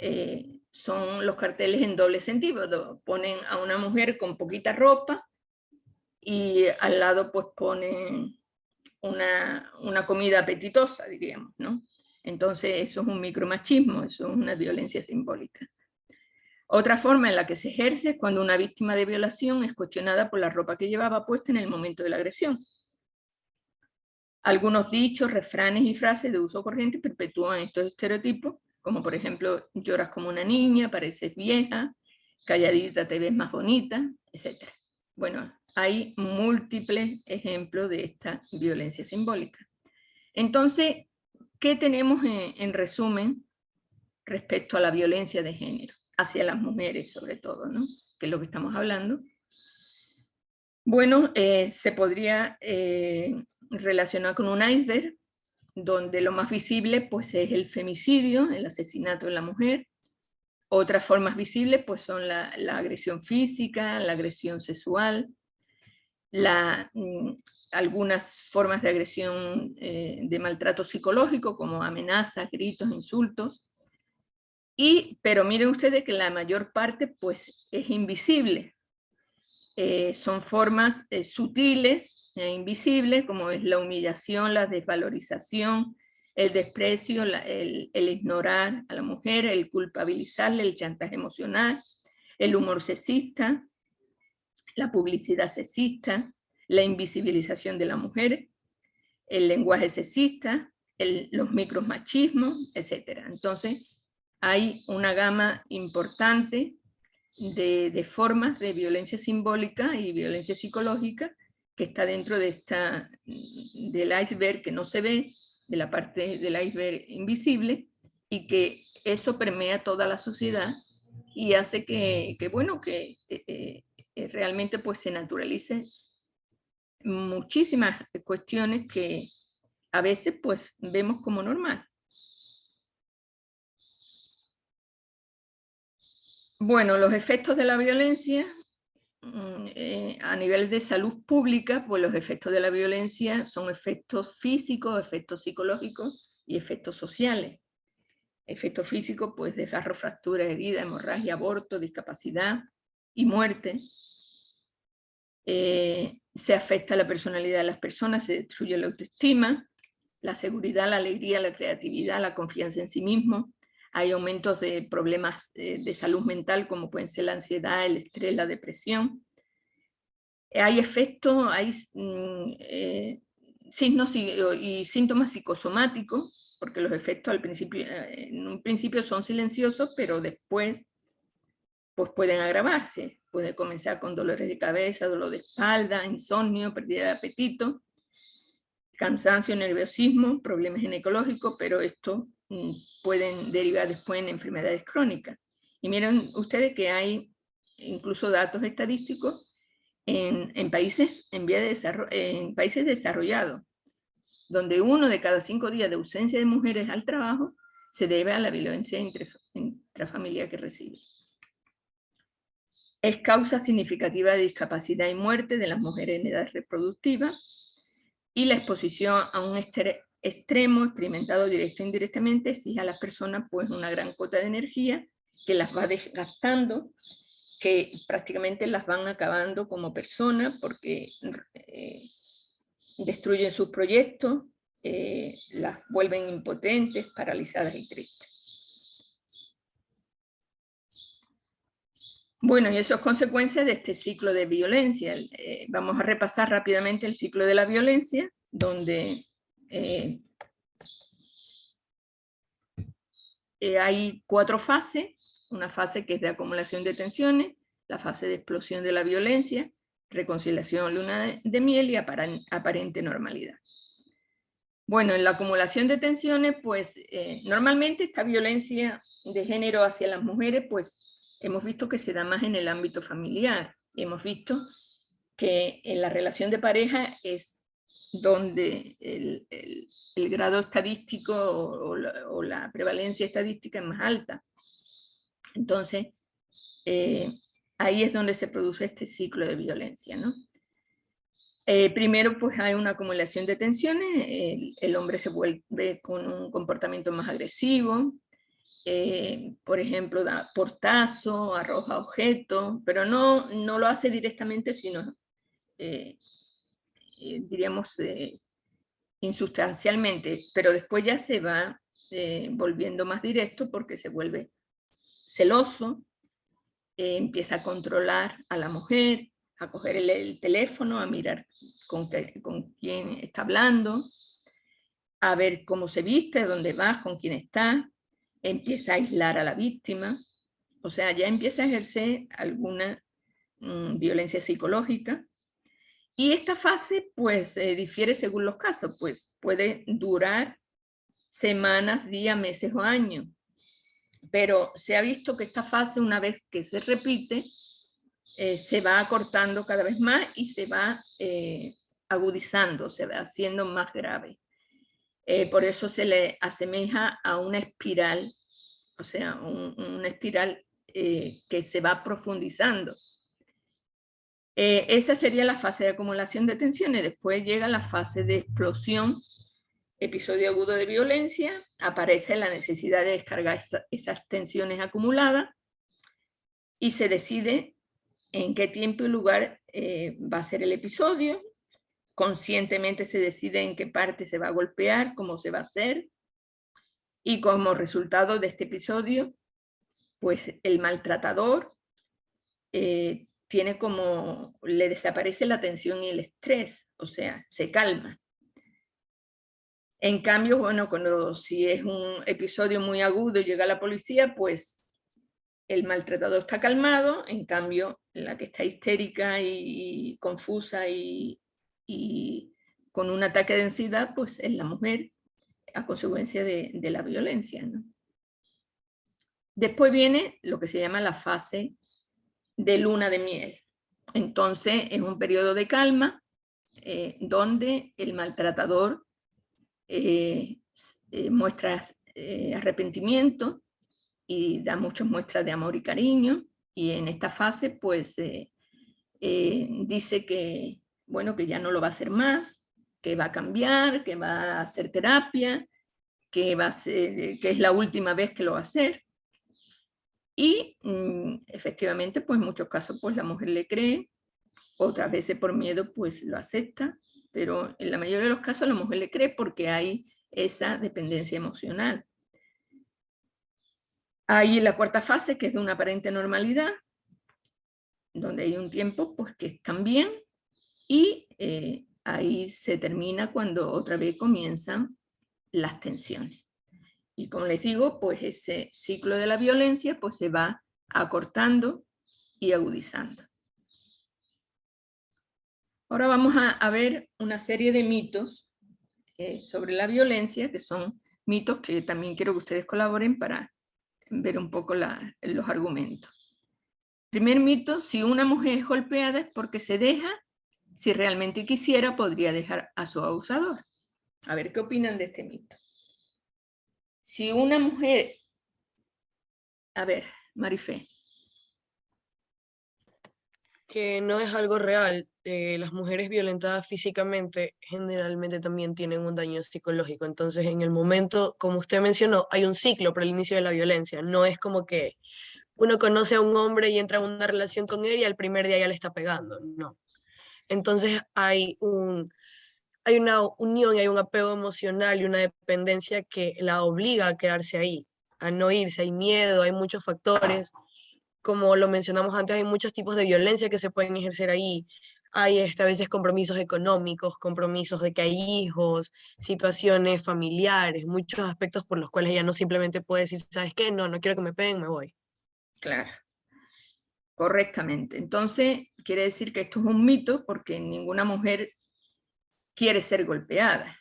Speaker 1: son los carteles en doble sentido, ponen a una mujer con poquita ropa y al lado pues ponen una comida apetitosa, diríamos, ¿no? Entonces eso es un micromachismo, eso es una violencia simbólica. Otra forma en la que se ejerce es cuando una víctima de violación es cuestionada por la ropa que llevaba puesta en el momento de la agresión. Algunos dichos, refranes y frases de uso corriente perpetúan estos estereotipos, como por ejemplo, lloras como una niña, pareces vieja, calladita te ves más bonita, etc. Bueno, hay múltiples ejemplos de esta violencia simbólica. Entonces, ¿qué tenemos en resumen respecto a la violencia de género? Hacia las mujeres sobre todo, ¿no? Que es lo que estamos hablando. Bueno, se podría relacionar con un iceberg, donde lo más visible pues, es el femicidio, el asesinato de la mujer. Otras formas visibles pues, son la agresión física, la agresión sexual, algunas formas de agresión, de maltrato psicológico, como amenazas, gritos, insultos. Pero miren ustedes que la mayor parte pues es invisible. Son formas sutiles e invisibles, como es la humillación, la desvalorización, el desprecio, el ignorar a la mujer, el culpabilizarle, el chantaje emocional, el humor sexista, la publicidad sexista, la invisibilización de la mujer, el lenguaje sexista, los micromachismos, etc. Entonces, hay una gama importante de formas de violencia simbólica y violencia psicológica que está dentro de del iceberg que no se ve, de la parte del iceberg invisible, y que eso permea toda la sociedad y hace que realmente pues se naturalice muchísimas cuestiones que a veces pues vemos como normal. Bueno, los efectos de la violencia a nivel de salud pública, pues los efectos de la violencia son efectos físicos, efectos psicológicos y efectos sociales. Efectos físicos, pues desgarro, fractura, herida, hemorragia, aborto, discapacidad y muerte. Se afecta la personalidad de las personas, se destruye la autoestima, la seguridad, la alegría, la creatividad, la confianza en sí mismo. Hay aumentos de problemas de salud mental, como pueden ser la ansiedad, el estrés, la depresión. Hay efectos, hay signos y síntomas psicosomáticos, porque los efectos al principio, en un principio son silenciosos, pero después pues pueden agravarse. Puede comenzar con dolores de cabeza, dolor de espalda, insomnio, pérdida de apetito, cansancio, nerviosismo, problemas ginecológicos, pero estos pueden derivar después en enfermedades crónicas. Y miren ustedes que hay incluso datos estadísticos en países en países desarrollados, donde 1 de cada 5 días de ausencia de mujeres al trabajo se debe a la violencia intrafamiliar que recibe. Es causa significativa de discapacidad y muerte de las mujeres en edad reproductiva, y la exposición a un extremo experimentado directo e indirectamente exige a las personas pues una gran cuota de energía que las va desgastando, que prácticamente las van acabando como personas, porque destruyen sus proyectos, las vuelven impotentes, paralizadas y tristes. Bueno, y eso es consecuencia de este ciclo de violencia. Vamos a repasar rápidamente el ciclo de la violencia, donde hay 4 fases. Una fase que es de acumulación de tensiones, la fase de explosión de la violencia, reconciliación, luna de miel y aparente normalidad. Bueno, en la acumulación de tensiones, pues normalmente esta violencia de género hacia las mujeres, pues hemos visto que se da más en el ámbito familiar. Hemos visto que en la relación de pareja es donde el grado estadístico o la prevalencia estadística es más alta. Entonces, ahí es donde se produce este ciclo de violencia, ¿no? Primero, pues hay una acumulación de tensiones, el hombre se vuelve con un comportamiento más agresivo, por ejemplo, da portazo, arroja objetos, pero no lo hace directamente, sino, diríamos, insustancialmente, pero después ya se va volviendo más directo porque se vuelve celoso, empieza a controlar a la mujer, a coger el teléfono, a mirar con quién está hablando, a ver cómo se viste, dónde vas, con quién está, empieza a aislar a la víctima, o sea, ya empieza a ejercer alguna violencia psicológica. Y esta fase, pues, difiere según los casos, pues puede durar semanas, días, meses o años. Pero se ha visto que esta fase, una vez que se repite, se va acortando cada vez más y se va agudizando, se va haciendo más grave. Por eso se le asemeja a una espiral, o sea, una espiral que se va profundizando. Esa sería la fase de acumulación de tensiones. Después llega la fase de explosión, episodio agudo de violencia, aparece la necesidad de descargar esas tensiones acumuladas y se decide en qué tiempo y lugar va a ser el episodio. Conscientemente se decide en qué parte se va a golpear, cómo se va a hacer, y como resultado de este episodio, pues el maltratador tiene como, le desaparece la tensión y el estrés, o sea, se calma. En cambio, bueno, si es un episodio muy agudo y llega la policía, pues el maltratador está calmado, en cambio, la que está histérica y confusa y con un ataque de ansiedad, pues es la mujer a consecuencia de la violencia, ¿no? Después viene lo que se llama la fase de luna de miel. Entonces es un periodo de calma donde el maltratador muestra arrepentimiento y da muchas muestras de amor y cariño, y en esta fase pues dice que, bueno, que ya no lo va a hacer más, que va a cambiar, que va a hacer terapia, que es la última vez que lo va a hacer. Y efectivamente, pues en muchos casos pues la mujer le cree, otras veces por miedo pues lo acepta, pero en la mayoría de los casos la mujer le cree porque hay esa dependencia emocional. Hay la cuarta fase, que es de una aparente normalidad, donde hay un tiempo pues que están bien, y ahí se termina cuando otra vez comienzan las tensiones. Y como les digo, pues ese ciclo de la violencia pues se va acortando y agudizando. Ahora vamos a ver una serie de mitos sobre la violencia, que son mitos que también quiero que ustedes colaboren para ver un poco los argumentos. Primer mito: si una mujer es golpeada es porque se deja, si realmente quisiera podría dejar a su abusador. A ver, ¿qué opinan de este mito? Si una mujer... A ver, Marifé.
Speaker 5: Que no es algo real. Las mujeres violentadas físicamente generalmente también tienen un daño psicológico. Entonces, en el momento, como usted mencionó, hay un ciclo para el inicio de la violencia. No es como que uno conoce a un hombre y entra en una relación con él y al primer día ya le está pegando. No. Entonces, hay una unión, hay un apego emocional y una dependencia que la obliga a quedarse ahí, a no irse. Hay miedo, hay muchos factores. Como lo mencionamos antes, hay muchos tipos de violencia que se pueden ejercer ahí. Hay a veces compromisos económicos, compromisos de que hay hijos, situaciones familiares, muchos aspectos por los cuales ella no simplemente puede decir, ¿sabes qué? No, no quiero que me peguen, me voy.
Speaker 1: Claro, correctamente. Entonces, quiere decir que esto es un mito porque ninguna mujer quiere ser golpeada.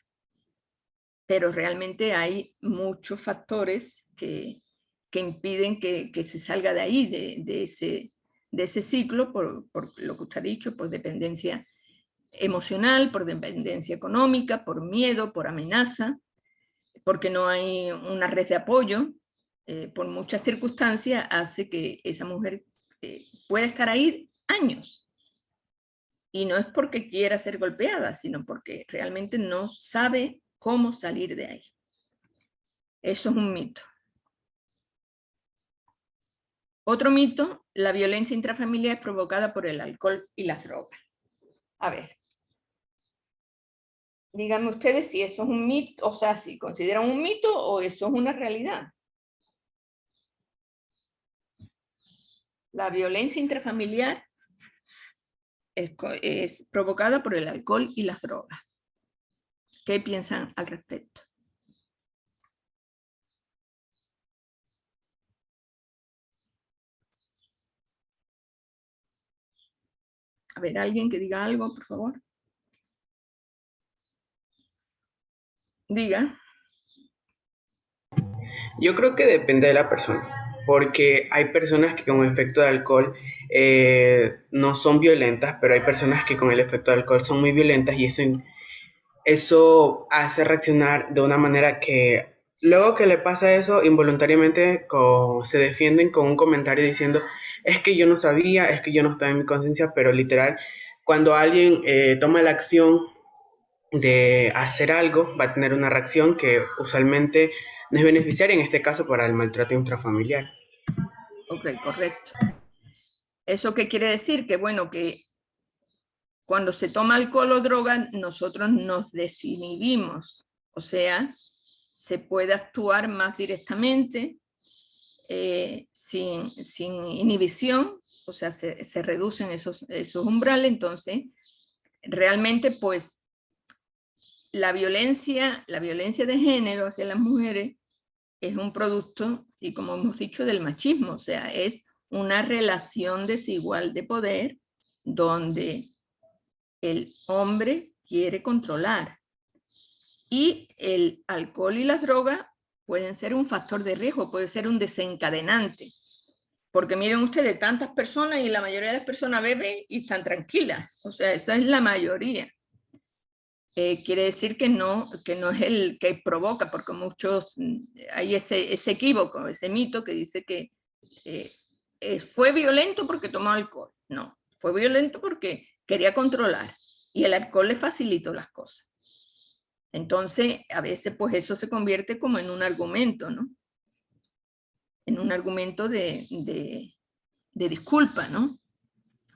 Speaker 1: Pero realmente hay muchos factores que impiden que se salga de ahí, de ese ciclo, por lo que usted ha dicho, por dependencia emocional, por dependencia económica, por miedo, por amenaza, porque no hay una red de apoyo, por muchas circunstancias hace que esa mujer pueda estar ahí años. Y no es porque quiera ser golpeada, sino porque realmente no sabe cómo salir de ahí. Eso es un mito. Otro mito: la violencia intrafamiliar es provocada por el alcohol y las drogas. A ver, díganme ustedes si eso es un mito, o sea, si consideran un mito o eso es una realidad. La violencia intrafamiliar es provocada por el alcohol y las drogas. ¿Qué piensan al respecto? A ver, alguien que diga algo, por favor. Diga.
Speaker 4: Yo creo que depende de la persona, porque hay personas que con efecto de alcohol no son violentas, pero hay personas que con el efecto de alcohol son muy violentas y eso hace reaccionar de una manera que luego que le pasa eso, involuntariamente se defienden con un comentario diciendo, es que yo no sabía, es que yo no estaba en mi conciencia, pero literal, cuando alguien toma la acción de hacer algo, va a tener una reacción que usualmente no es beneficiaria, en este caso para el maltrato intrafamiliar.
Speaker 1: Ok, correcto. ¿Eso qué quiere decir? Que bueno, que cuando se toma alcohol o droga, nosotros nos desinhibimos, o sea, se puede actuar más directamente, sin inhibición, o sea, se reducen esos umbrales. Entonces, realmente, pues, la violencia de género hacia las mujeres es un producto, y como hemos dicho, del machismo, o sea, es una relación desigual de poder donde el hombre quiere controlar. Y el alcohol y las drogas pueden ser un factor de riesgo, puede ser un desencadenante. Porque miren ustedes, tantas personas y la mayoría de las personas beben y están tranquilas. O sea, esa es la mayoría. Quiere decir que no es el que provoca, porque muchos, hay ese equívoco, ese mito que dice que fue violento porque tomó alcohol. No, fue violento porque quería controlar y el alcohol le facilitó las cosas. Entonces, a veces pues eso se convierte como en un argumento, ¿no? En un argumento de disculpa, ¿no?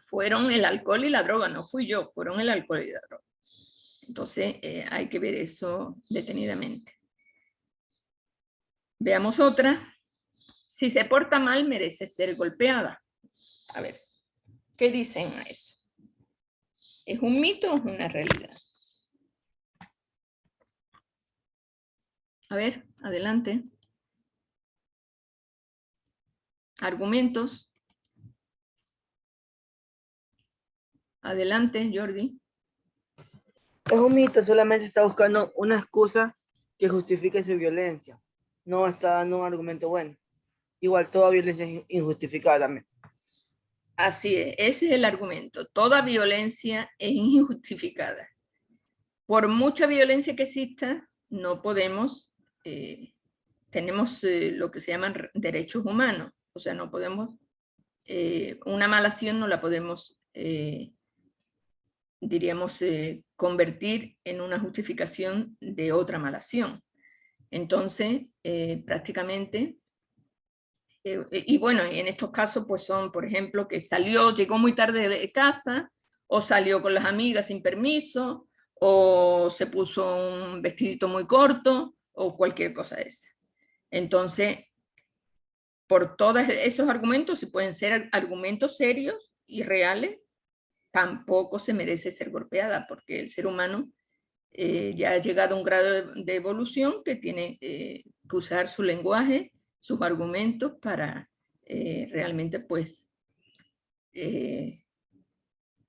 Speaker 1: Fueron el alcohol y la droga, no fui yo, fueron el alcohol y la droga. Entonces, hay que ver eso detenidamente. Veamos otra. Si se porta mal, merece ser golpeada. A ver, ¿qué dicen a eso? ¿Es un mito o es una realidad? A ver, adelante. Argumentos. Adelante, Jordi.
Speaker 7: Es un mito, solamente está buscando una excusa que justifique su violencia. No está dando un argumento bueno. Igual, toda violencia es injustificada también.
Speaker 1: Así es, ese es el argumento. Toda violencia es injustificada. Por mucha violencia que exista, no podemos, tenemos lo que se llaman derechos humanos. O sea, no podemos, una mala acción no la podemos, diríamos, convertir en una justificación de otra mala acción. Entonces, prácticamente, y bueno, en estos casos pues son, por ejemplo, que llegó muy tarde de casa, o salió con las amigas sin permiso, o se puso un vestidito muy corto, o cualquier cosa esa. Entonces, por todos esos argumentos, si pueden ser argumentos serios y reales, tampoco se merece ser golpeada, porque el ser humano ya ha llegado a un grado de evolución que tiene que usar su lenguaje, sus argumentos para realmente pues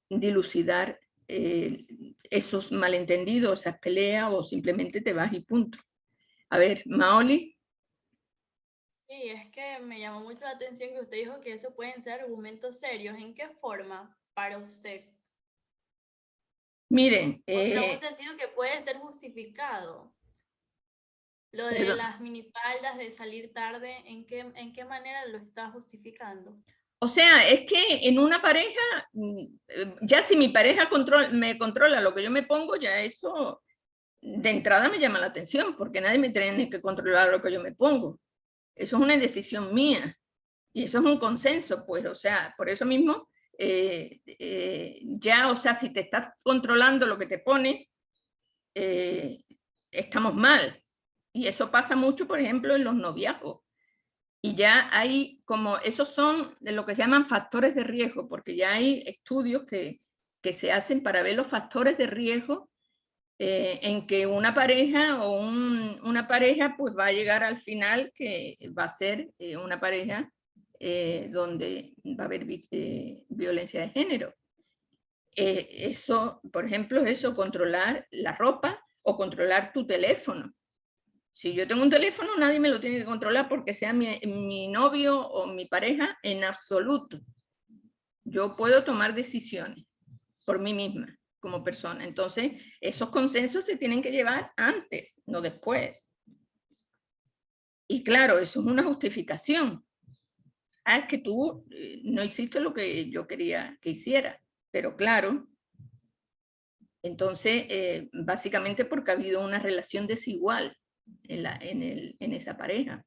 Speaker 1: dilucidar esos malentendidos, esas peleas, o simplemente te vas y punto. A ver, Maoli.
Speaker 6: Sí, es que me llamó mucho la atención que usted dijo que eso pueden ser argumentos serios. ¿En qué forma para usted?
Speaker 1: Miren.
Speaker 6: O sea, un sentido que puede ser justificado. Lo de
Speaker 1: Perdón.
Speaker 6: las minifaldas, de salir tarde, ¿en qué manera lo está justificando?
Speaker 1: O sea, es que en una pareja, ya si mi pareja me controla lo que yo me pongo, ya eso de entrada me llama la atención, porque nadie me tiene que controlar lo que yo me pongo. Eso es una decisión mía, y eso es un consenso, pues, o sea, por eso mismo, ya, o sea, si te estás controlando lo que te pone, estamos mal. Y eso pasa mucho, por ejemplo, en los noviazgos. Y ya hay como, esos son de lo que se llaman factores de riesgo, porque ya hay estudios que se hacen para ver los factores de riesgo en que una pareja o una pareja pues va a llegar al final que va a ser una pareja donde va a haber violencia de género. Eso, por ejemplo, es eso, controlar la ropa o controlar tu teléfono. Si yo tengo un teléfono, nadie me lo tiene que controlar porque sea mi novio o mi pareja en absoluto. Yo puedo tomar decisiones por mí misma como persona. Entonces, esos consensos se tienen que llevar antes, no después. Y claro, eso es una justificación. es que tú no hiciste lo que yo quería que hiciera, pero claro, entonces, básicamente porque ha habido una relación desigual en esa pareja.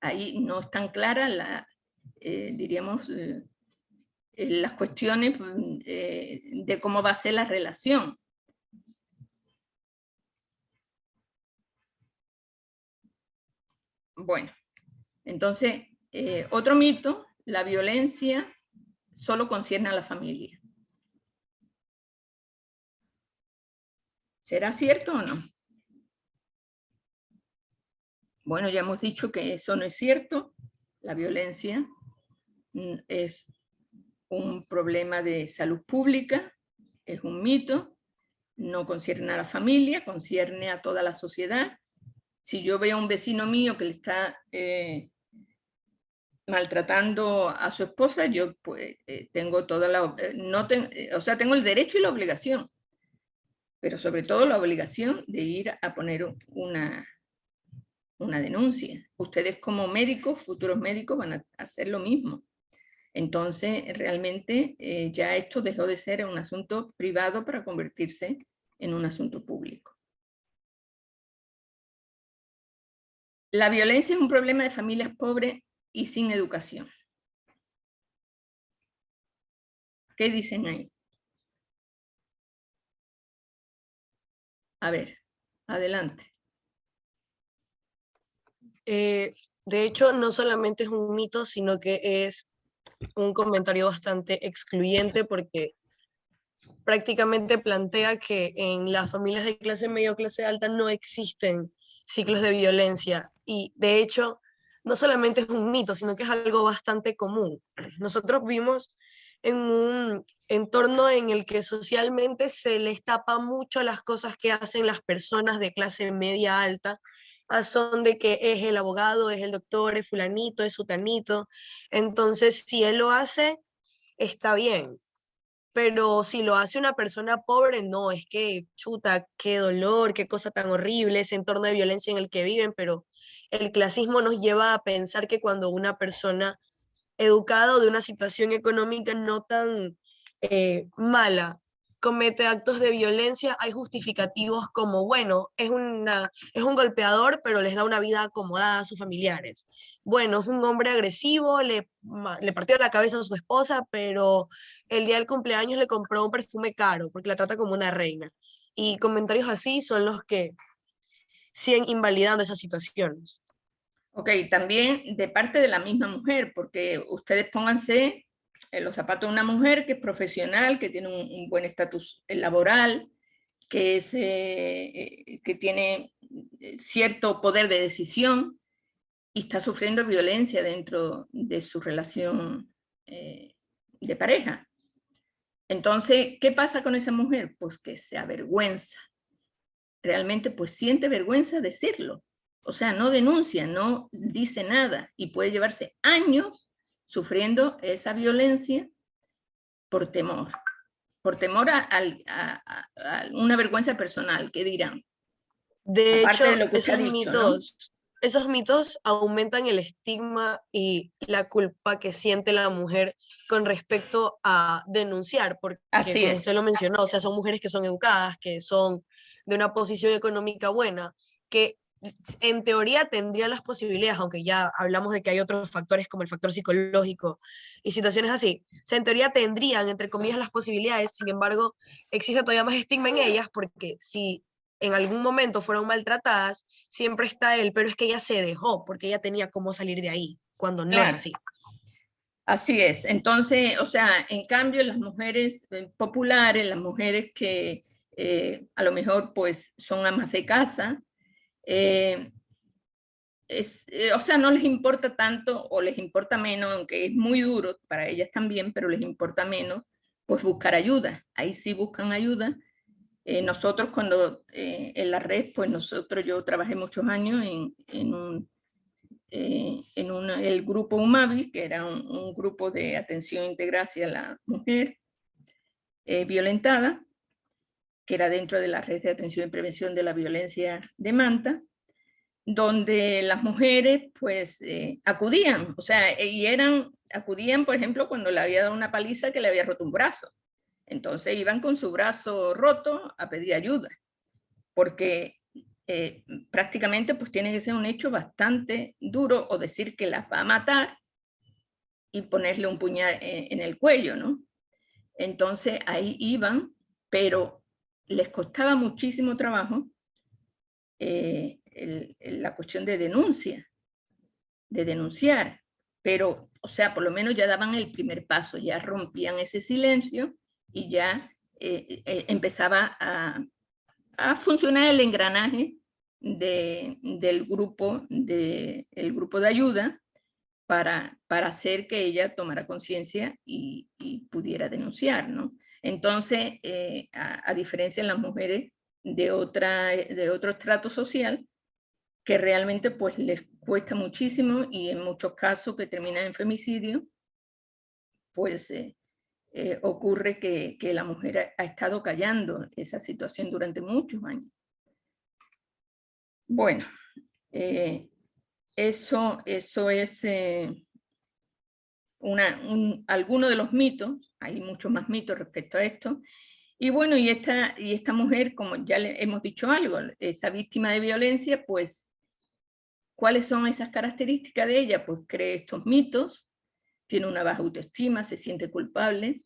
Speaker 1: Ahí no están claras diríamos, las cuestiones de cómo va a ser la relación. Bueno, entonces, otro mito, la violencia solo concierne a la familia. ¿Será cierto o no? Bueno, ya hemos dicho que eso no es cierto. La violencia es un problema de salud pública, es un mito, no concierne a la familia, concierne a toda la sociedad. Si yo veo a un vecino mío que le está maltratando a su esposa, yo pues tengo toda la, o sea, tengo el derecho y la obligación, pero sobre todo la obligación de ir a poner una denuncia. Ustedes como médicos, futuros médicos, van a hacer lo mismo. Entonces, realmente ya esto dejó de ser un asunto privado para convertirse en un asunto público. La violencia es un problema de familias pobres y sin educación. ¿Qué dicen ahí? A ver, adelante.
Speaker 5: De hecho, no solamente es un mito, sino que es un comentario bastante excluyente porque prácticamente plantea que en las familias de clase media o clase alta no existen ciclos de violencia. Y de hecho, no solamente es un mito, sino que es algo bastante común. Nosotros vivimos en un entorno en el que socialmente se les tapa mucho las cosas que hacen las personas de clase media alta, a son de que es el abogado, es el doctor, es fulanito, es sutanito. Entonces, si él lo hace, está bien. Pero si lo hace una persona pobre, no, es que, chuta, qué dolor, qué cosa tan horrible, ese entorno de violencia en el que viven, pero el clasismo nos lleva a pensar que cuando una persona educada o de una situación económica no tan mala comete actos de violencia, hay justificativos como, bueno, es un golpeador, pero les da una vida acomodada a sus familiares. Bueno, es un hombre agresivo, le partió la cabeza a su esposa, pero el día del cumpleaños le compró un perfume caro porque la trata como una reina. Y comentarios así son los que siguen invalidando esas situaciones.
Speaker 1: Ok, también de parte de la misma mujer, porque ustedes pónganse en los zapatos de una mujer que es profesional, que tiene un buen estatus laboral, que tiene cierto poder de decisión y está sufriendo violencia dentro de su relación de pareja. Entonces, ¿qué pasa con esa mujer? Pues que se avergüenza. Realmente, pues siente vergüenza decirlo. O sea, no denuncia, no dice nada y puede llevarse años sufriendo esa violencia por temor a una vergüenza personal, ¿qué dirán?
Speaker 5: De
Speaker 1: Aparte de
Speaker 5: hecho,
Speaker 1: lo que usted ha dicho, ¿no?
Speaker 5: esos mitos aumentan el estigma y la culpa que siente la mujer con respecto a denunciar, porque
Speaker 1: Así
Speaker 5: como
Speaker 1: es.
Speaker 5: usted lo mencionó, o sea, son mujeres que son educadas, que son de una posición económica buena, que en teoría tendrían las posibilidades, aunque ya hablamos de que hay otros factores como el factor psicológico y situaciones así. O sea, en teoría tendrían, entre comillas, las posibilidades, sin embargo, existe todavía más estigma en ellas porque si en algún momento fueron maltratadas, siempre está él, pero es que ella se dejó porque ella tenía cómo salir de ahí, cuando no es así.
Speaker 1: Así es. Entonces, o sea, en cambio, las mujeres populares, las mujeres que a lo mejor pues son amas de casa, o sea, no les importa tanto o les importa menos, aunque es muy duro para ellas también, pero les importa menos, pues buscar ayuda. Ahí sí buscan ayuda. Nosotros cuando en la red, pues yo trabajé muchos años el grupo UMAVIS, que era un grupo de atención integral hacia la mujer violentada, que era dentro de la red de atención y prevención de la violencia de Manta. donde las mujeres pues acudían, o sea, acudían, por ejemplo, cuando le había dado una paliza que le había roto un brazo. Entonces iban con su brazo roto a pedir ayuda, porque prácticamente pues tiene que ser un hecho bastante duro, o decir que las va a matar y ponerle un puñal en el cuello, ¿no? Entonces ahí iban, pero les costaba muchísimo trabajo la cuestión de denunciar, pero, o sea, por lo menos ya daban el primer paso, ya rompían ese silencio y ya empezaba a funcionar el engranaje del grupo de ayuda para hacer que ella tomara conciencia y pudiera denunciar, ¿no? Entonces, a diferencia de las mujeres de otro estrato social, que realmente pues les cuesta muchísimo, y en muchos casos que terminan en femicidio, pues ocurre que la mujer ha estado callando esa situación durante muchos años. Bueno, eso es alguno de los mitos. Hay muchos más mitos respecto a esto. Y bueno, y esta mujer, como ya le hemos dicho algo, esa víctima de violencia, pues, ¿cuáles son esas características de ella? Pues cree estos mitos, tiene una baja autoestima, se siente culpable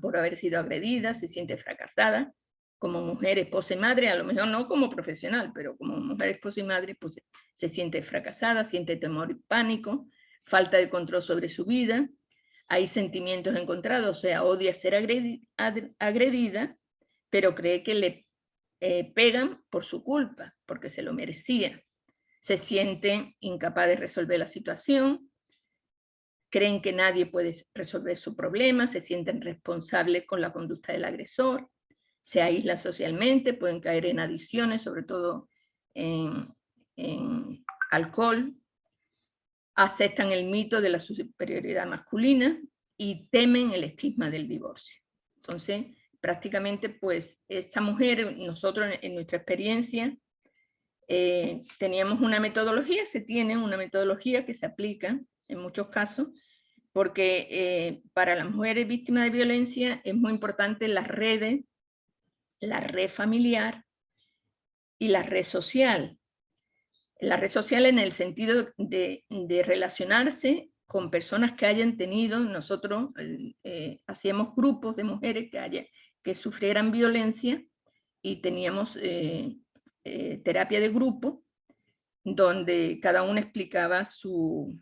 Speaker 1: por haber sido agredida, se siente fracasada. Como mujer, esposa y madre, a lo mejor no como profesional, pero como mujer, esposa y madre, pues se siente fracasada, siente temor y pánico, falta de control sobre su vida, hay sentimientos encontrados, o sea, odia ser agredida, pero cree que le pegan por su culpa, porque se lo merecía. Se siente incapaz de resolver la situación, creen que nadie puede resolver su problema, se sienten responsables con la conducta del agresor, se aíslan socialmente, pueden caer en adicciones, sobre todo en alcohol, aceptan el mito de la superioridad masculina y temen el estigma del divorcio. Entonces, prácticamente, pues, esta mujer, nosotros en nuestra experiencia, teníamos una metodología, se tiene una metodología que se aplica en muchos casos, porque para las mujeres víctimas de violencia es muy importante las redes, la red familiar y la red social. La red social en el sentido de relacionarse con personas que hayan tenido, nosotros hacíamos grupos de mujeres que sufrieran violencia y teníamos terapia de grupo, donde cada una explicaba sus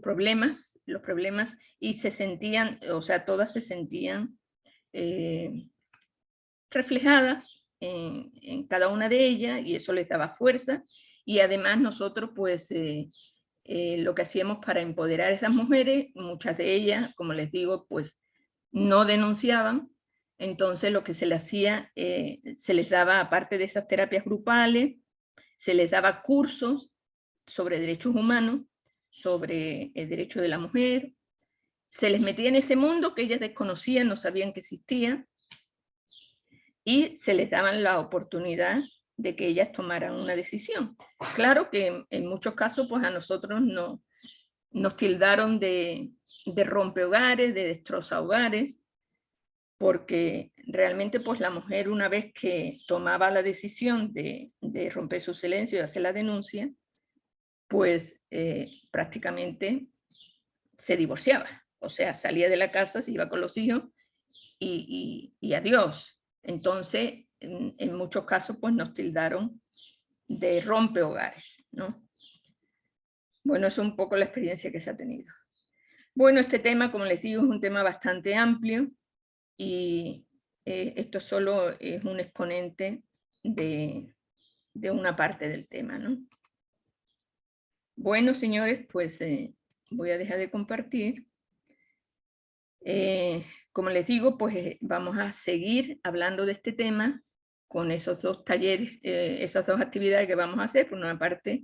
Speaker 1: problemas, los problemas, y se sentían, o sea, todas se sentían reflejadas en cada una de ellas, y eso les daba fuerza. Y además nosotros, pues, lo que hacíamos para empoderar a esas mujeres, muchas de ellas, como les digo, pues no denunciaban. Entonces lo que se les hacía, se les daba, aparte de esas terapias grupales, se les daba cursos sobre derechos humanos, sobre el derecho de la mujer, se les metía en ese mundo que ellas desconocían, no sabían que existía, y se les daban la oportunidad de que ellas tomaran una decisión. Claro que en muchos casos, pues a nosotros nos tildaron de rompehogares, de destrozahogares, porque realmente, pues la mujer, una vez que tomaba la decisión de romper su silencio y hacer la denuncia, pues prácticamente se divorciaba. O sea, salía de la casa, se iba con los hijos y adiós. Entonces, en muchos casos, pues nos tildaron de rompehogares, ¿no? Bueno, eso es un poco la experiencia que se ha tenido. Bueno, este tema, como les digo, es un tema bastante amplio, y esto solo es un exponente de una parte del tema, ¿no? Bueno, señores, pues voy a dejar de compartir. Como les digo, pues vamos a seguir hablando de este tema con esos dos talleres, esas dos actividades que vamos a hacer. Por una parte,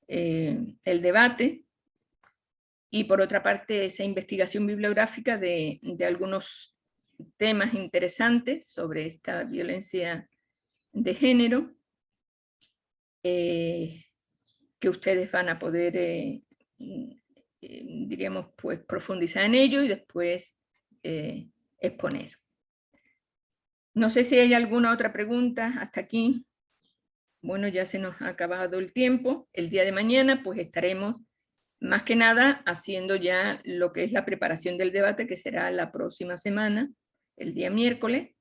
Speaker 1: el debate, y por otra parte, esa investigación bibliográfica de algunos temas interesantes sobre esta violencia de género. que ustedes van a poder, diríamos, pues profundizar en ello y después exponer. No sé si hay alguna otra pregunta hasta aquí. Bueno, ya se nos ha acabado el tiempo. El día de mañana pues estaremos más que nada haciendo ya lo que es la preparación del debate, que será la próxima semana, el día miércoles,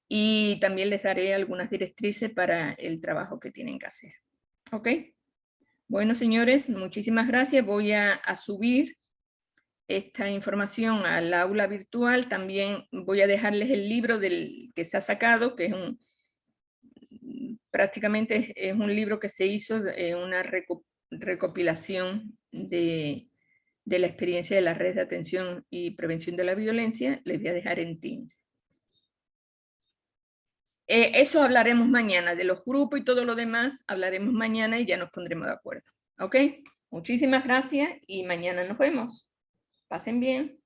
Speaker 1: y también les daré algunas directrices para el trabajo que tienen que hacer. ¿Ok? Bueno, señores, muchísimas gracias. Voy a subir esta información al aula virtual. También voy a dejarles el libro que se ha sacado, que es prácticamente es un libro que se hizo, una recopilación de la experiencia de la red de atención y prevención de la violencia. Les voy a dejar en Teams. Eso hablaremos mañana, de los grupos y todo lo demás, hablaremos mañana y ya nos pondremos de acuerdo. ¿Ok? Muchísimas gracias y mañana nos vemos. Pasen bien.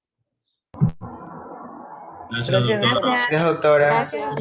Speaker 8: Gracias, doctora.
Speaker 7: Gracias.
Speaker 4: Gracias, doctora.
Speaker 2: Gracias.